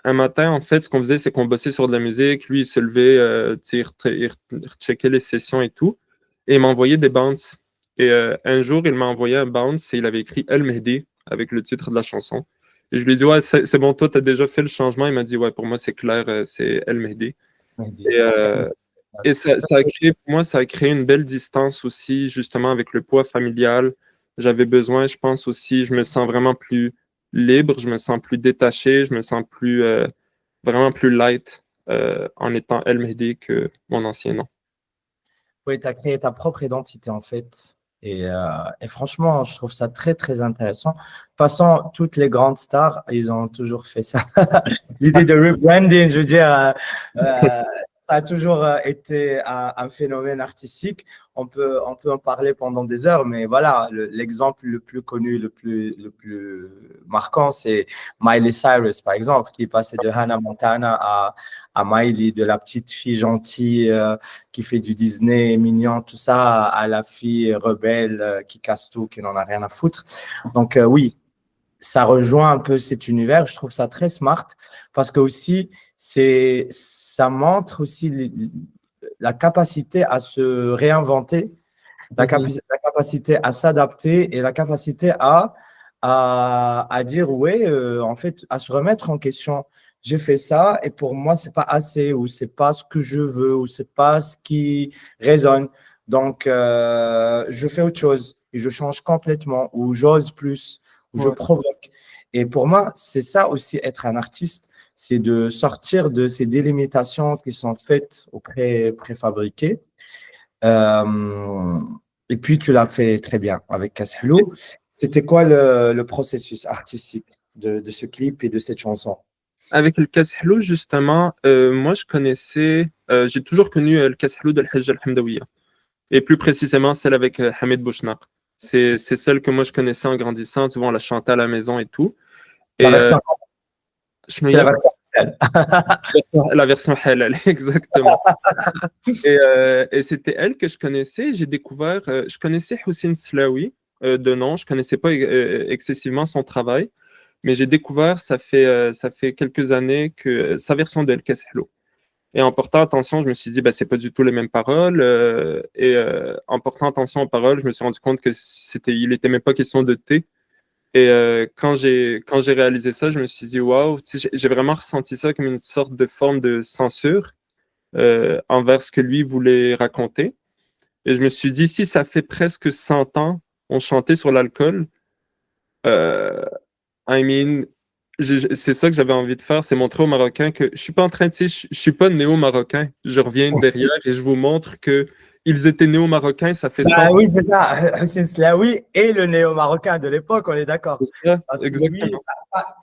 un matin, en fait, ce qu'on faisait, c'est qu'on bossait sur de la musique. Lui, il se levait, tu sais, il recheckait les sessions et tout. Et il m'envoyait des bounces. Et un jour, il m'a envoyé un bounce et il avait écrit El Mehdi avec le titre de la chanson. Et je lui ai dit, ouais, c'est bon, toi, tu as déjà fait le changement. Il m'a dit, ouais, pour moi, c'est clair, c'est El Mehdi. Mehdi. Et, ça a créé, pour moi, ça a créé une belle distance aussi, justement, avec le poids familial. J'avais besoin, je pense aussi, je me sens vraiment plus libre, je me sens plus détaché, je me sens plus, vraiment plus light en étant El Mehdi que mon ancien nom. Oui, tu as créé ta propre identité en fait. Et franchement, je trouve ça très, très intéressant. De toute façon, toutes les grandes stars, ils ont toujours fait ça. L'idée de rebranding, je veux dire, ça a toujours été un phénomène artistique. On peut en parler pendant des heures, mais voilà, l'exemple le plus connu, le plus marquant, c'est Miley Cyrus, par exemple, qui est passé de Hannah Montana à Miley, de la petite fille gentille qui fait du Disney mignon, tout ça, à la fille rebelle qui casse tout, qui n'en a rien à foutre. Donc oui, ça rejoint un peu cet univers. Je trouve ça très smart parce que aussi, ça montre aussi la capacité à se réinventer, la capacité à s'adapter et la capacité à dire, ouais, en fait, à se remettre en question. J'ai fait ça et pour moi, c'est pas assez ou c'est pas ce que je veux ou c'est pas ce qui résonne. Donc, je fais autre chose et je change complètement ou j'ose plus ou je Ouais. provoque. Et pour moi, c'est ça aussi être un artiste, c'est de sortir de ces délimitations qui sont faites ou préfabriquées. Euh, et puis, tu l'as fait très bien avec Kashlou. C'était quoi le processus artistique de ce clip et de cette chanson? Avec le Kashlou, justement, moi, j'ai toujours connu le Kashlou de l'Hajj al-Hamdawiya. Et plus précisément, celle avec Hamid Bouchnak. C'est celle que moi, je connaissais en grandissant. Tu vois, on la chantait à la maison et tout. La Et version, c'est la Shnoya, version. la version halal, exactement. Et c'était elle que je connaissais. J'ai découvert, je connaissais Houssine Slaoui de nom. Je connaissais pas excessivement son travail. Mais j'ai découvert, ça fait quelques années, que sa version d'El Kashlou. Et en portant attention, je me suis dit, bah, c'est pas du tout les mêmes paroles. En portant attention aux paroles, je me suis rendu compte que il n'était même pas question de thé. Et quand j'ai réalisé ça, je me suis dit, waouh, tu sais, j'ai vraiment ressenti ça comme une sorte de forme de censure envers ce que lui voulait raconter. Et je me suis dit, si ça fait presque 100 ans, on chantait sur l'alcool, euh, I mean, c'est ça que j'avais envie de faire, c'est montrer aux Marocains que je suis pas en train de, tu sais, je suis pas néo-marocain. Je reviens derrière et je vous montre que ils étaient néo-marocains, ça fait 100 Bah ans. oui, c'est ça. Hussein Slaoui et le néo-marocain de l'époque, on est d'accord. C'est ça, Parce que lui, exactement.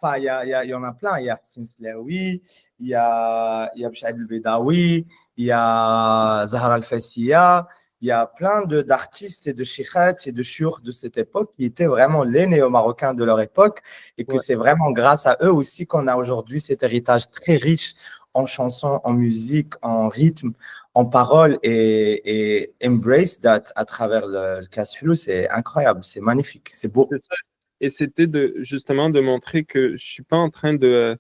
enfin, il y en a plein. Il y a Hussein Slaoui, il y a Bchad Bedawi, il y a Zahra Al-Fassia, il y a plein d'artistes et de chichat et de chiours de cette époque qui étaient vraiment les néo-marocains de leur époque et que Ouais. c'est vraiment grâce à eux aussi qu'on a aujourd'hui cet héritage très riche en chansons, en musique, en rythme, en paroles et embrace that à travers le Kashlou, c'est incroyable, c'est magnifique, c'est beau. C'est ça. Et c'était justement de montrer que je suis pas en train de.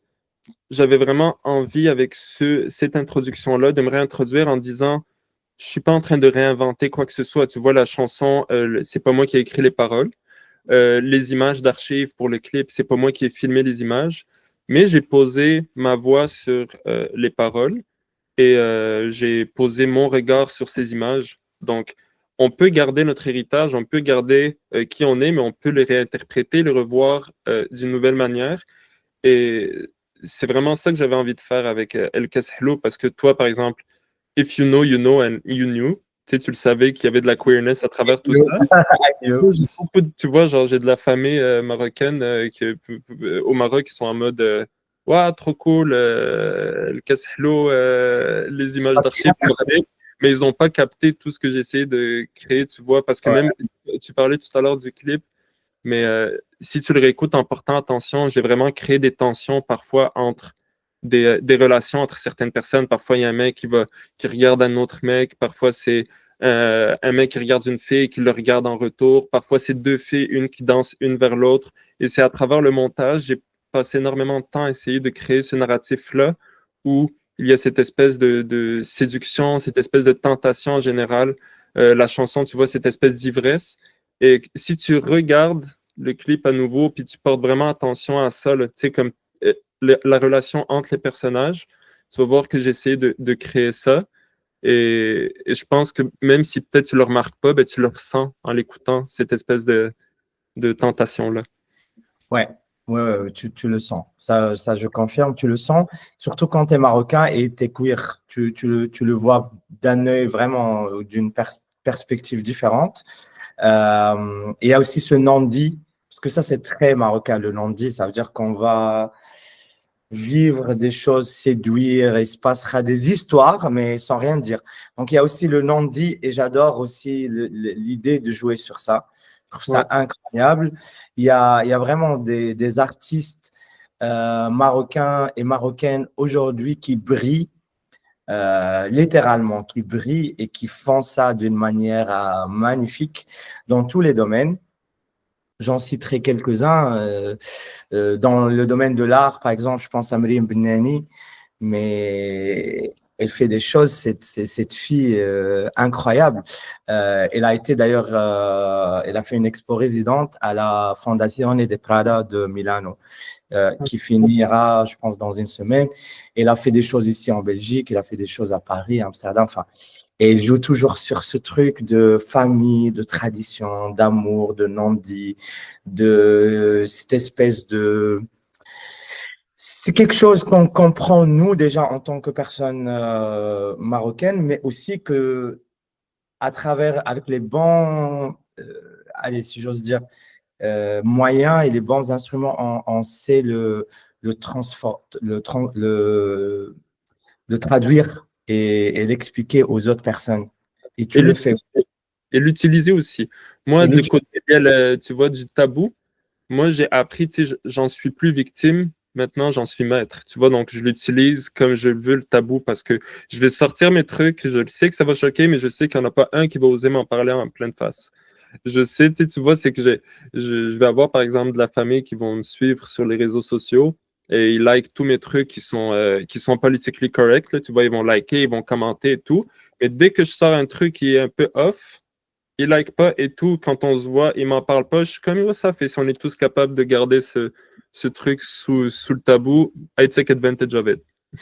J'avais vraiment envie avec cette introduction-là de me réintroduire en disant je suis pas en train de réinventer quoi que ce soit. Tu vois, la chanson, c'est pas moi qui ai écrit les paroles. Les images d'archives pour le clip, c'est pas moi qui ai filmé les images. Mais j'ai posé ma voix sur les paroles et j'ai posé mon regard sur ces images. Donc, on peut garder notre héritage, on peut garder qui on est, mais on peut le réinterpréter, le revoir d'une nouvelle manière. Et c'est vraiment ça que j'avais envie de faire avec El Kashlou, parce que toi, par exemple, If you know, you know, and you knew, tu sais, tu le savais qu'il y avait de la queerness à travers tout ça. Moi, tu vois, genre, j'ai de la famille marocaine au Maroc qui sont en mode Waouh, trop cool, le Kashlou, les images d'archives, mais ils n'ont pas capté tout ce que j'ai essayé de créer, tu vois, parce que Ouais. même, tu parlais tout à l'heure du clip, mais si tu le réécoutes en portant attention, j'ai vraiment créé des tensions parfois entre des relations entre certaines personnes. Parfois, il y a un mec qui regarde un autre mec. Parfois, c'est un mec qui regarde une fille et qui le regarde en retour. Parfois, c'est deux filles, une qui danse une vers l'autre. Et c'est à travers le montage, j'ai passé énormément de temps à essayer de créer ce narratif-là où il y a cette espèce de séduction, cette espèce de tentation en général. La chanson, tu vois, cette espèce d'ivresse. Et si tu regardes le clip à nouveau, puis tu portes vraiment attention à ça, tu sais, comme la relation entre les personnages, tu vas voir que j'ai essayé de créer ça. Et je pense que même si peut-être tu ne le remarques pas, ben, tu le ressens en l'écoutant, cette espèce de tentation-là. Ouais, ouais, tu le sens. Ça, je confirme, tu le sens. Surtout quand tu es marocain et tu es queer. Tu le vois d'un œil vraiment, d'une perspective différente. Il y a aussi ce non-dit, parce que ça, c'est très marocain, le non-dit. Ça veut dire qu'on va vivre des choses, séduire, il se passera des histoires, mais sans rien dire. Donc, il y a aussi le non-dit et j'adore aussi l'idée de jouer sur ça. Je trouve ça Ouais. incroyable. Il y a vraiment des artistes marocains et marocaines aujourd'hui qui brillent, littéralement, qui brillent et qui font ça d'une manière magnifique dans tous les domaines. J'en citerai quelques-uns. Dans le domaine de l'art, par exemple, je pense à Mriem Benani, mais elle fait des choses, cette fille incroyable. Elle a été d'ailleurs, elle a fait une expo résidente à la Fondazione de Prada de Milano, qui finira, je pense, dans une semaine. Elle a fait des choses ici en Belgique, elle a fait des choses à Paris, à Amsterdam, enfin. Et il joue toujours sur ce truc de famille, de tradition, d'amour, de non-dit, de cette espèce de... C'est quelque chose qu'on comprend, nous, déjà, en tant que personnes marocaines, mais aussi que à travers, avec les bons, allez, si j'ose dire, moyens et les bons instruments, on sait le traduire et l'expliquer aux autres personnes. Et Et tu le fais. l'utiliser aussi. Moi, Et de lui, côté, tu vois, du tabou, moi, j'ai appris, tu sais, j'en suis plus victime. Maintenant, j'en suis maître. Tu vois, donc je l'utilise comme je veux le tabou parce que je vais sortir mes trucs. Je sais que ça va choquer, mais je sais qu'il n'y en a pas un qui va oser m'en parler en pleine face. Je sais, tu vois, c'est que je vais avoir, par exemple, de la famille qui vont me suivre sur les réseaux sociaux et ils likent tous mes trucs qui sont politically correct. Là, tu vois, ils vont liker, ils vont commenter et tout. Mais dès que je sors un truc qui est un peu off, il like pas et tout. Quand on se voit, il m'en parle pas. Je suis comme, ça fait si on est tous capables de garder ce truc sous le tabou, I take advantage of it.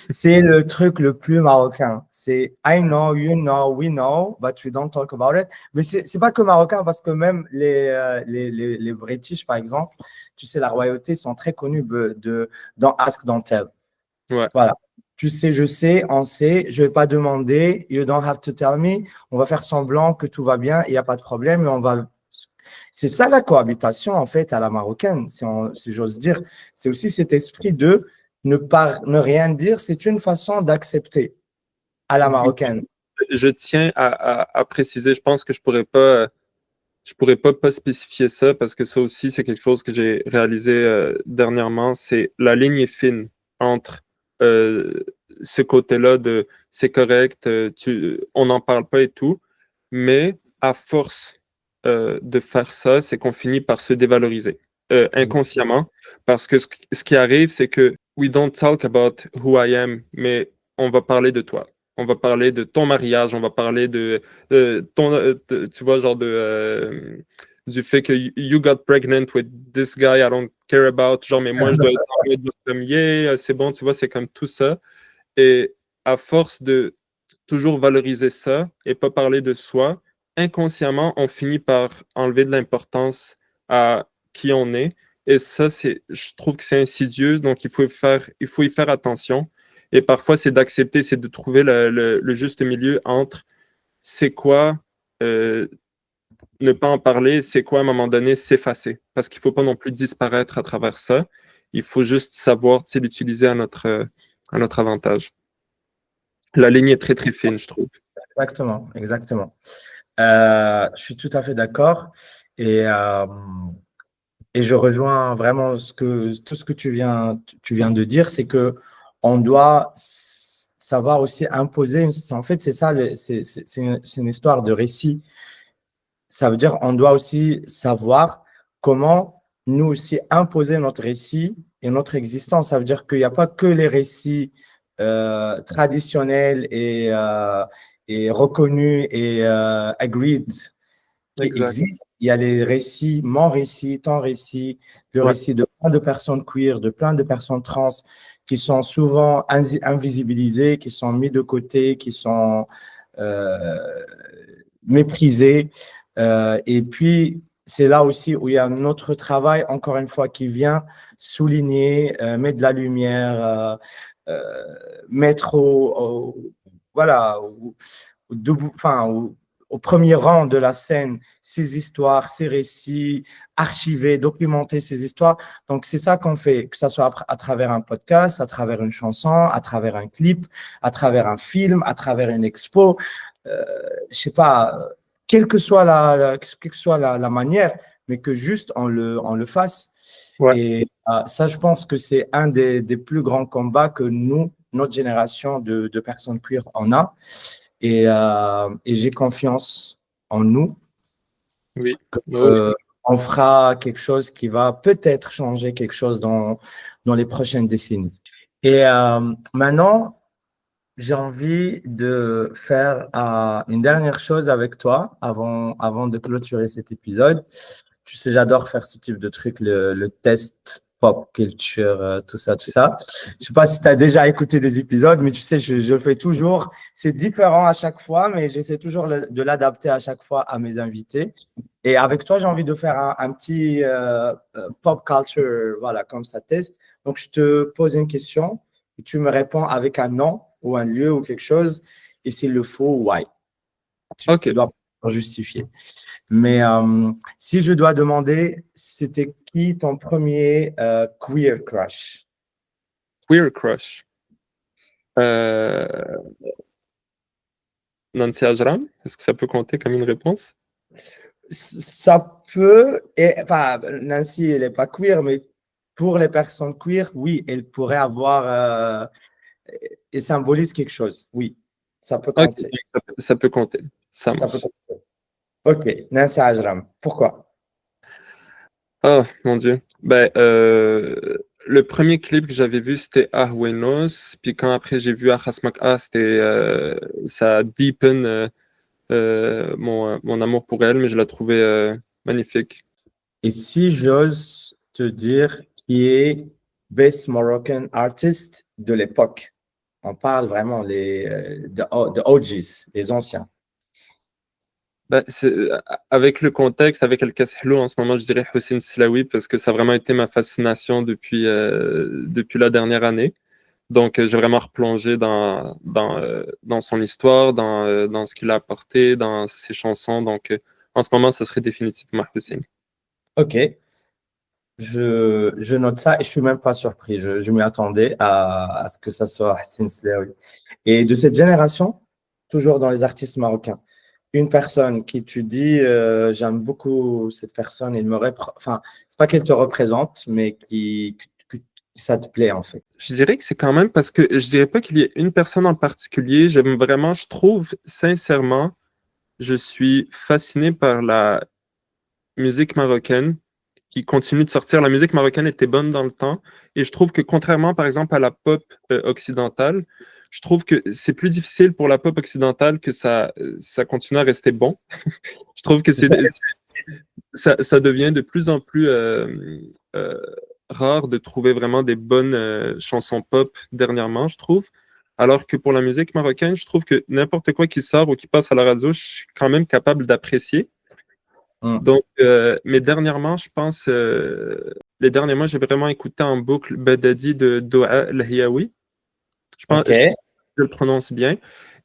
c'est le truc le plus marocain. C'est I know, you know, we know, but we don't talk about it. Mais c'est pas que marocain parce que même les British, par exemple, tu sais, la royauté sont très connus dans Ask, Don't Tell. Ouais. Voilà. Tu sais, je sais, on sait, je vais pas demander, you don't have to tell me, on va faire semblant que tout va bien, il n'y a pas de problème, mais on va. C'est ça la cohabitation, en fait, à la marocaine, si j'ose dire. C'est aussi cet esprit de ne rien dire, c'est une façon d'accepter à la marocaine. Je tiens à préciser, je pense que je pourrais pas spécifier ça parce que ça aussi, c'est quelque chose que j'ai réalisé dernièrement. C'est la ligne est fine entre euh, ce côté-là de c'est correct, on n'en parle pas et tout, mais à force de faire ça, c'est qu'on finit par se dévaloriser inconsciemment parce que ce qui arrive, c'est que we don't talk about who I am, mais on va parler de toi. On va parler de ton mariage, on va parler de tu vois, genre du fait que you got pregnant with this guy I don't care about, genre, mais moi, je dois être comme, yeah, c'est bon, tu vois, c'est comme tout ça. Et à force de toujours valoriser ça et pas parler de soi, inconsciemment, on finit par enlever de l'importance à qui on est. Et ça, je trouve que c'est insidieux, donc il faut y faire attention. Et parfois, c'est d'accepter, c'est de trouver le juste milieu entre c'est quoi euh, ne pas en parler, c'est quoi à un moment donné s'effacer. Parce qu'il ne faut pas non plus disparaître à travers ça. Il faut juste savoir l'utiliser à notre avantage. La ligne est très, très fine, je trouve. Exactement, exactement. Je suis tout à fait d'accord. Et, euh, et je rejoins vraiment tout ce que tu viens de dire, c'est que on doit savoir aussi imposer. En fait, c'est ça, c'est une histoire de récit. Ça veut dire on doit aussi savoir comment nous aussi imposer notre récit et notre existence. Ça veut dire qu'il n'y a pas que les récits traditionnels et reconnus et agreed qui Exact. existent. Il y a les récits, mon récit, ton récit, le Ouais. récit de plein de personnes queer, de plein de personnes trans qui sont souvent invisibilisées, qui sont mis de côté, qui sont méprisées. Et puis, c'est là aussi où il y a notre travail, encore une fois, qui vient souligner, mettre de la lumière, mettre voilà, au premier rang de la scène ces histoires, ces récits, archiver, documenter ces histoires. Donc, c'est ça qu'on fait, que ce soit à travers un podcast, à travers une chanson, à travers un clip, à travers un film, à travers une expo. Je sais pas, quelle que soit la manière, mais que juste on le fasse. Ouais. Et ça, je pense que c'est un des plus grands combats que nous, notre génération de personnes queer, en a. Et j'ai confiance en nous. Oui. Oui. On fera quelque chose qui va peut-être changer quelque chose dans les prochaines décennies. Et maintenant, j'ai envie de faire une dernière chose avec toi avant de clôturer cet épisode. Tu sais, j'adore faire ce type de truc, le test pop culture, tout ça, tout ça. Je sais pas si tu as déjà écouté des épisodes, mais tu sais, je le fais toujours. C'est différent à chaque fois, mais j'essaie toujours de l'adapter à chaque fois à mes invités. Et avec toi, j'ai envie de faire un petit pop culture, voilà, comme ça, test. Donc, je te pose une question et tu me réponds avec un nom ou un lieu ou quelque chose. Et s'il le faut, why. OK. Tu dois justifier. Mais si je dois demander, c'était qui ton premier queer crush? Queer crush. Nancy Ajram, est-ce que ça peut compter comme une réponse? Ça peut, enfin, Nancy, elle n'est pas queer, mais pour les personnes queer, oui, elle pourrait avoir, et symbolise quelque chose. Oui, ça peut OK, compter. ça peut compter. Ça Ça peut marche. compter. Ok, Nancy Ajram. Pourquoi? Oh, mon Dieu. Ben, le premier clip que j'avais vu, c'était Ah Buenos. Puis quand après j'ai vu Ahas Mak'ah, ça deepen mon amour pour elle, mais je la trouvais magnifique. Et si j'ose te dire qui est Best Moroccan Artist de l'époque, on parle vraiment de OGs, les anciens. Ben, avec le contexte, avec El Kashlou, en ce moment, je dirais Hossein Silaoui parce que ça a vraiment été ma fascination depuis la dernière année. Donc, j'ai vraiment replongé dans son histoire, dans ce qu'il a apporté, dans ses chansons. Donc, en ce moment, ça serait définitivement Hossein. Ok, je note ça et je suis même pas surpris. Je m'y attendais à ce que ça soit Hassan Slaoui. Et de cette génération, toujours dans les artistes marocains, une personne qui tu dis, j'aime beaucoup cette personne, enfin, c'est pas qu'elle te représente, mais que ça te plaît en fait. Je dirais que c'est quand même parce que je dirais pas qu'il y ait une personne en particulier. J'aime vraiment, je trouve sincèrement, je suis fasciné par la musique marocaine qui continue de sortir. La musique marocaine était bonne dans le temps et je trouve que contrairement par exemple à la pop occidentale, je trouve que c'est plus difficile pour la pop occidentale que ça continue à rester bon. Je trouve que ça devient de plus en plus euh, rare de trouver vraiment des bonnes chansons pop dernièrement, je trouve. Alors que pour la musique marocaine, je trouve que n'importe quoi qui sort ou qui passe à la radio, je suis quand même capable d'apprécier. Mm. Donc, mais dernièrement, je pense, les derniers mois, j'ai vraiment écouté en boucle Badadi de Doha El-Hiyawi. Je pense, Ok. je le prononce bien.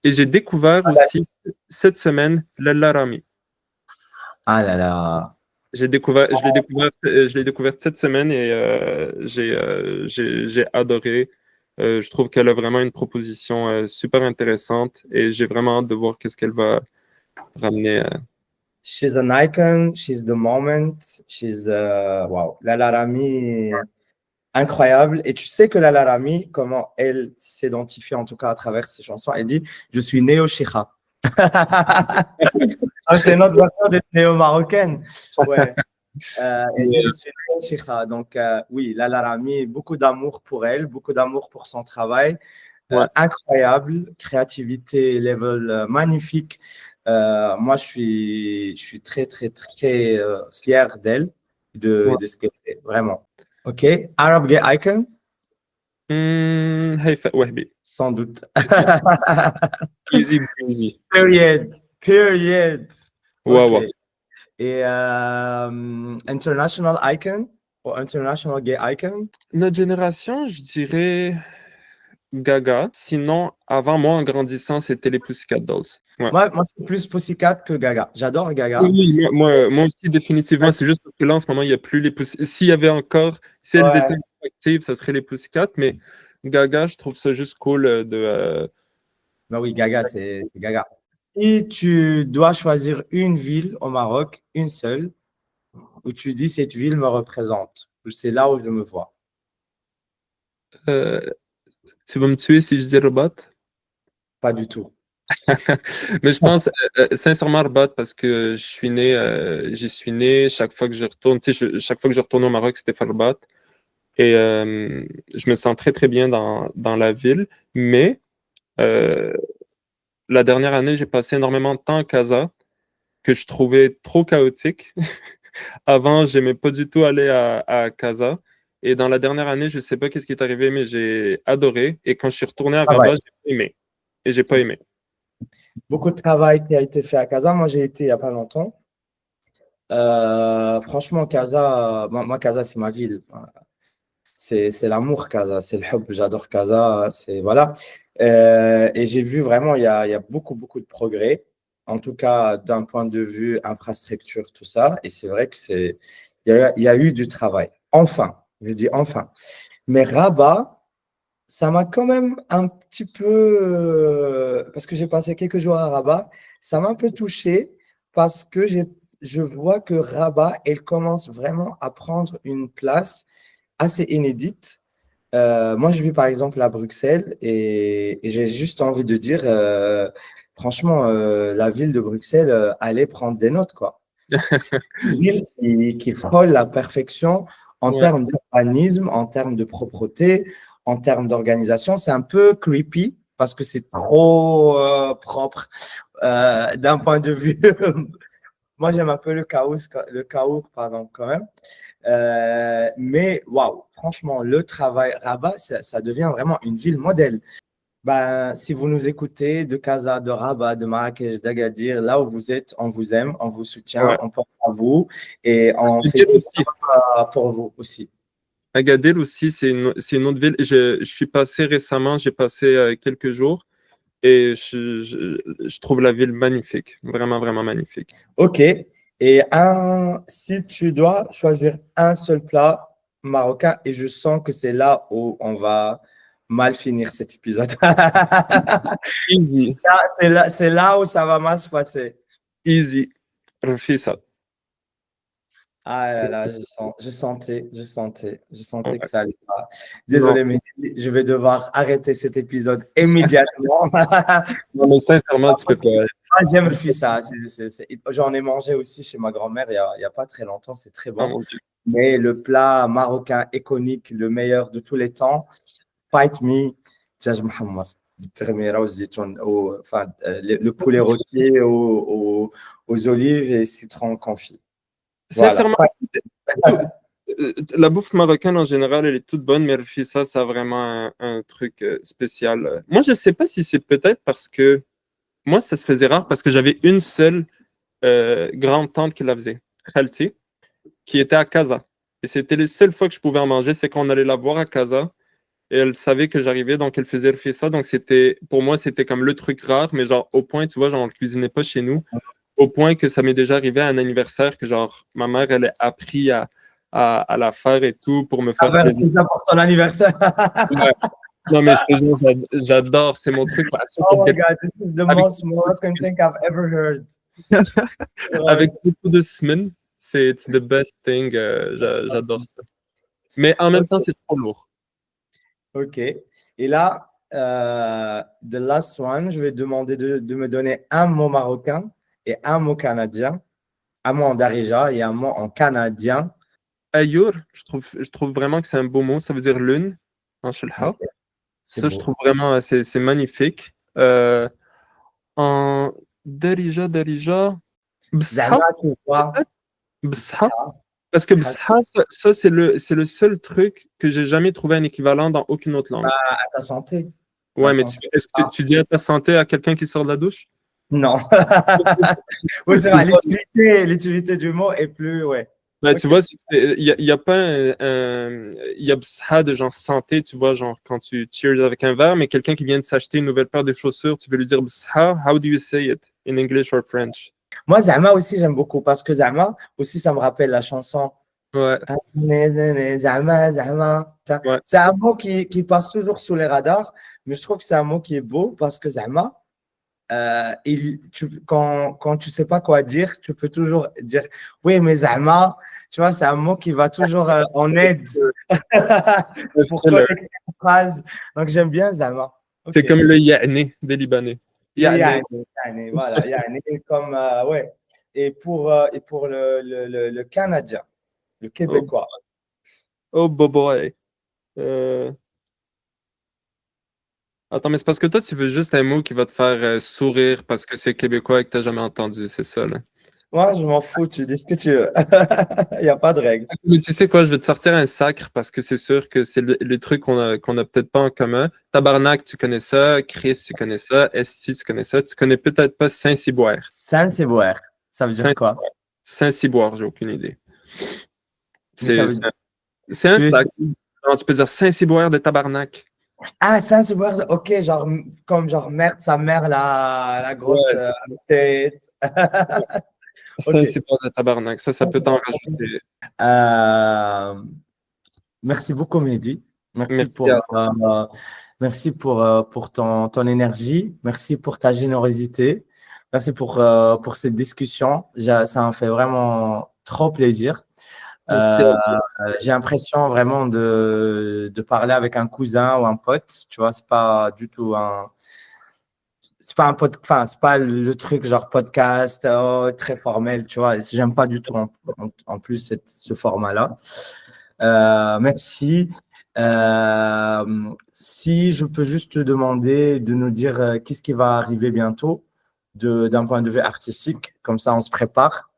Et j'ai découvert aussi cette semaine Lalla Rami. Ah là là. Je l'ai découvert cette semaine et j'ai adoré. Je trouve qu'elle a vraiment une proposition super intéressante et j'ai vraiment hâte de voir qu'est-ce qu'elle va ramener. She's an icon, she's the moment, she's wow. Lala Rami, incroyable. Et tu sais que la Laramie, comment elle s'identifie, en tout cas à travers ses chansons, elle dit « Je suis néo-Chicha ». C'est notre version d'être néo-marocaine. Ouais. Elle dit « Je suis néo-Chicha ». Donc, oui, la Laramie, beaucoup d'amour pour elle, beaucoup d'amour pour son travail. Ouais. Incroyable, créativité, level magnifique. Moi, je suis très, très, très fier d'elle, de ce qu'elle fait, vraiment. OK. Arab Gay Icon, Haïfa Wahbi. sans doute. Easy breezy. Period. Wow. OK. Et International Icon ou International Gay Icon? Notre génération, je dirais Gaga. Sinon, avant moi, en grandissant, c'était les Pussycat Dolls. Ouais. Moi, c'est plus Pussycat que Gaga. J'adore Gaga. Oui, moi aussi, définitivement. C'est juste parce que là, en ce moment, il n'y a plus les Pussycat. S'il y avait encore, si elles étaient actives, ça serait les Pussycat. Mais Gaga, je trouve ça juste cool de. Bah oui, Gaga, c'est Gaga. Si tu dois choisir une ville au Maroc, une seule, où tu dis cette ville me représente, c'est là où je me vois. Tu vas me tuer si je dis Rabat? Pas du tout. Mais je pense sincèrement Rabat parce que j'y suis né. Chaque fois que je retourne, chaque fois que je retourne au Maroc, c'était faire Rabat. Et je me sens très très bien dans la ville. Mais la dernière année, j'ai passé énormément de temps à Casa que je trouvais trop chaotique. Avant, j'aimais pas du tout aller à Casa. Et dans la dernière année, je sais pas qu'est-ce qui est arrivé, mais j'ai adoré. Et quand je suis retourné à Rabat, j'ai pas aimé. Et j'ai pas aimé. Beaucoup de travail qui a été fait à Casa. Moi, j'ai été il n'y a pas longtemps. Franchement, Casa, moi, Casa, c'est ma ville. C'est l'amour, Casa. C'est le hub. J'adore Casa. Voilà. Et j'ai vu vraiment, il y a beaucoup, beaucoup de progrès. En tout cas, d'un point de vue infrastructure, tout ça. Et c'est vrai que il y a eu du travail. Enfin, je dis enfin. Mais Rabat, ça m'a quand même un petit peu, parce que j'ai passé quelques jours à Rabat, ça m'a un peu touché parce que je vois que Rabat, elle commence vraiment à prendre une place assez inédite. Moi, je vis par exemple à Bruxelles et j'ai juste envie de dire, franchement, la ville de Bruxelles allait prendre des notes, quoi. C'est une ville qui frôle la perfection en Ouais. termes d'urbanisme, en termes de propreté, en termes d'organisation. C'est un peu creepy parce que c'est trop propre d'un point de vue. Moi, j'aime un peu le chaos, pardon, quand même. Mais waouh, franchement, le travail Rabat, ça devient vraiment une ville modèle. Ben, si vous nous écoutez de Casa, de Rabat, de Marrakech, d'Agadir, là où vous êtes, on vous aime, on vous soutient, Ouais. on pense à vous et on fait Agadir tout aussi. ça pour vous aussi. Agadir aussi, c'est une autre ville. Je suis passé récemment, j'ai passé quelques jours et je trouve la ville magnifique. Vraiment, vraiment magnifique. Ok. Et si tu dois choisir un seul plat marocain, et je sens que c'est là où on va mal finir cet épisode. Easy. C'est là où ça va mal se passer. Easy. Refais ça. Ah là là, je sentais Ouais. que ça allait pas. Désolé, mais je vais devoir arrêter cet épisode immédiatement. Non, mais sincèrement, tu peux pas. Ah, j'aime le fissa. J'en ai mangé aussi chez ma grand-mère il y a pas très longtemps, c'est très Oh, bon. mon Dieu. Mais le plat marocain iconique, le meilleur de tous les temps, Fight Me, Djaj Mohamed. Enfin, le poulet rôti aux olives et citron confit. Voilà. Sincèrement, la bouffe marocaine en général, elle est toute bonne, mais le fissa, ça a vraiment un truc spécial. Moi, je sais pas si c'est peut-être parce que moi, ça se faisait rare parce que j'avais une seule grande-tante qui la faisait, Khalti, qui était à Casa. Et c'était les seules fois que je pouvais en manger, c'est qu'on allait la voir à Casa. Et elle savait que j'arrivais, donc elle faisait le ça. Donc pour moi, c'était comme le truc rare, mais genre au point, tu vois, genre on ne cuisinait pas chez nous, au point que ça m'est déjà arrivé à un anniversaire que genre ma mère, elle a appris à la faire et tout pour me faire plaisir. C'est ça pour ton anniversaire. Ouais. Non, mais je te jure, j'adore, c'est mon truc. Oh my God, this is the most Moroccan thing I've ever heard. Avec beaucoup de semaine, c'est the best thing. J'adore ça. Mais en même Ok. temps, c'est trop lourd. Ok. Et là, the last one, je vais demander de me donner un mot marocain et un mot canadien, un mot en darija et un mot en canadien. Ayour, je trouve vraiment que c'est un beau mot. Ça veut dire lune en Ok, shilha. c'est Ça, je beau. trouve vraiment, c'est magnifique. En Darija, Bsha, Zama, tu vois, peut-être? Bsha. Sha, Parce que Sha, Bsha, ça, c'est le seul truc que j'ai jamais trouvé un équivalent dans aucune autre langue. à ta santé. La Ouais, mais santé. est-ce que Ah, tu dis à ta santé à quelqu'un qui sort de la douche? non. Oui, c'est vrai, l'utilité du mot est plus, ouais. Ben, tu Ok. vois, il y a pas il y a bsha de genre santé, tu vois, genre quand tu cheers avec un verre, mais quelqu'un qui vient de s'acheter une nouvelle paire de chaussures, tu veux lui dire bsha, how do you say it in English or French? Moi, Zama aussi, j'aime beaucoup parce que Zama aussi, ça me rappelle la chanson. Ouais, Zama, Zama. ouais. C'est un mot qui passe toujours sous les radars, mais je trouve que c'est un mot qui est beau parce que Zama, quand tu sais pas quoi dire, tu peux toujours dire oui, mais Zama, tu vois, c'est un mot qui va toujours en aide pour connecter une phrase. Donc, j'aime bien Zama. C'est Ok. comme le ya'ni des Libanais. Le Ya'ni. yani, voilà, yani, comme, ouais. Et pour le Canadien, le Oh, Québécois. oh boy. Euh, Attends, mais c'est parce que toi, tu veux juste un mot qui va te faire sourire parce que c'est québécois et que t'as jamais entendu, c'est ça, là. Moi, je m'en fous, tu dis ce que tu veux. Il n'y a pas de règle. Mais tu sais quoi, je vais te sortir un sacre parce que c'est sûr que c'est le truc qu'on a peut-être pas en commun. Tabarnak, tu connais ça. Chris, tu connais ça. Esti, tu connais ça. Tu connais peut-être pas Saint-Cyboire. Saint-Cyboire, ça veut dire quoi? Saint-Cyboire, Saint-Cyboire, j'ai aucune idée. Mais ça C'est veut c'est dire. un, c'est un Tu... sac. Alors, tu peux dire Saint-Cyboire de tabarnak. Ah, Saint-Cyboire, ok, genre, comme genre merde, sa mère, la grosse Ouais, tête. Ok. Saint-Cyboire de tabarnak. Ça peut t'en rajouter. Euh, merci beaucoup, Mehdi. Merci à Merci pour ton énergie. Merci pour ta générosité. Merci pour cette discussion. Ça me fait vraiment trop plaisir. Merci à J'ai l'impression vraiment de parler avec un cousin ou un pote. Tu vois, c'est pas un enfin, c'est pas le truc genre podcast oh, très formel. Tu vois, j'aime pas du tout en plus ce format-là. Merci. Si je peux juste te demander de nous dire qu'est-ce qui va arriver bientôt d'un point de vue artistique, comme ça on se prépare.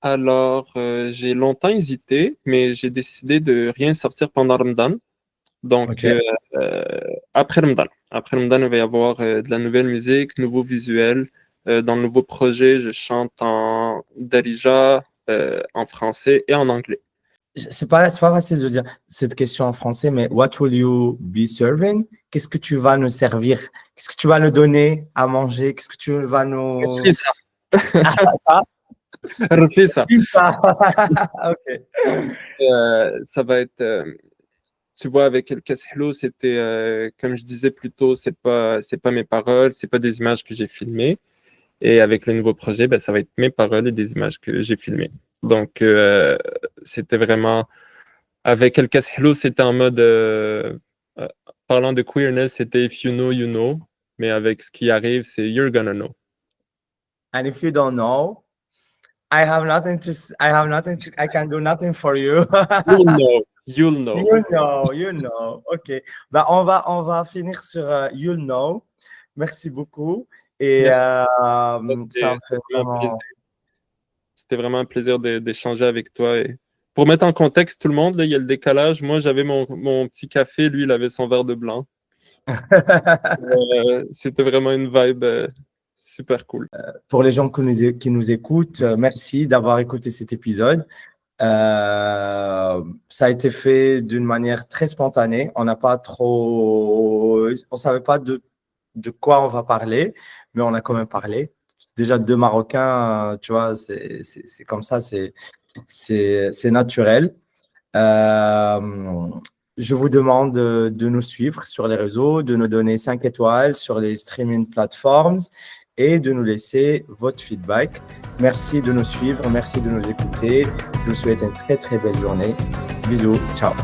Alors, j'ai longtemps hésité, mais j'ai décidé de rien sortir pendant Ramadan. Donc, Ok. euh, après Ramadan, il va y avoir de la nouvelle musique, nouveaux visuels. Dans le nouveau projet, je chante en Darija, en français et en anglais. C'est pas facile de dire cette question en français, mais what will you be serving? Qu'est-ce que tu vas nous servir? Qu'est-ce que tu vas nous donner à manger? Qu'est-ce que tu vas nous... Refais ça. Refais ça. Ok. Ça va être, tu vois, avec El Kashlo, c'était, comme je disais plus tôt, c'est pas mes paroles, c'est pas des images que j'ai filmées. Et avec le nouveau projet, ben, ça va être mes paroles et des images que j'ai filmées. Donc, c'était vraiment. Avec El Kashlo, c'était en mode. Euh, parlant de queerness, c'était If you know, you know. Mais avec ce qui arrive, c'est You're gonna know. And if you don't know, I can do nothing for you. You'll know. You'll know. You know. OK. Ben, on va finir sur You'll know. Merci beaucoup. Et Merci. ça me fait vraiment... C'était vraiment un plaisir d'échanger avec toi. Et pour mettre en contexte tout le monde, là, il y a le décalage. Moi, j'avais mon petit café, lui, il avait son verre de blanc. C'était vraiment une vibe super cool. Pour les gens qui nous écoutent, merci d'avoir écouté cet épisode. Ça a été fait d'une manière très spontanée. On n'a pas trop... On savait pas de quoi on va parler, mais on a quand même parlé. Déjà, deux Marocains, tu vois, c'est comme ça, c'est naturel. Je vous demande de nous suivre sur les réseaux, de nous donner 5 étoiles sur les streaming platforms et de nous laisser votre feedback. Merci de nous suivre, merci de nous écouter. Je vous souhaite une très, très belle journée. Bisous, ciao.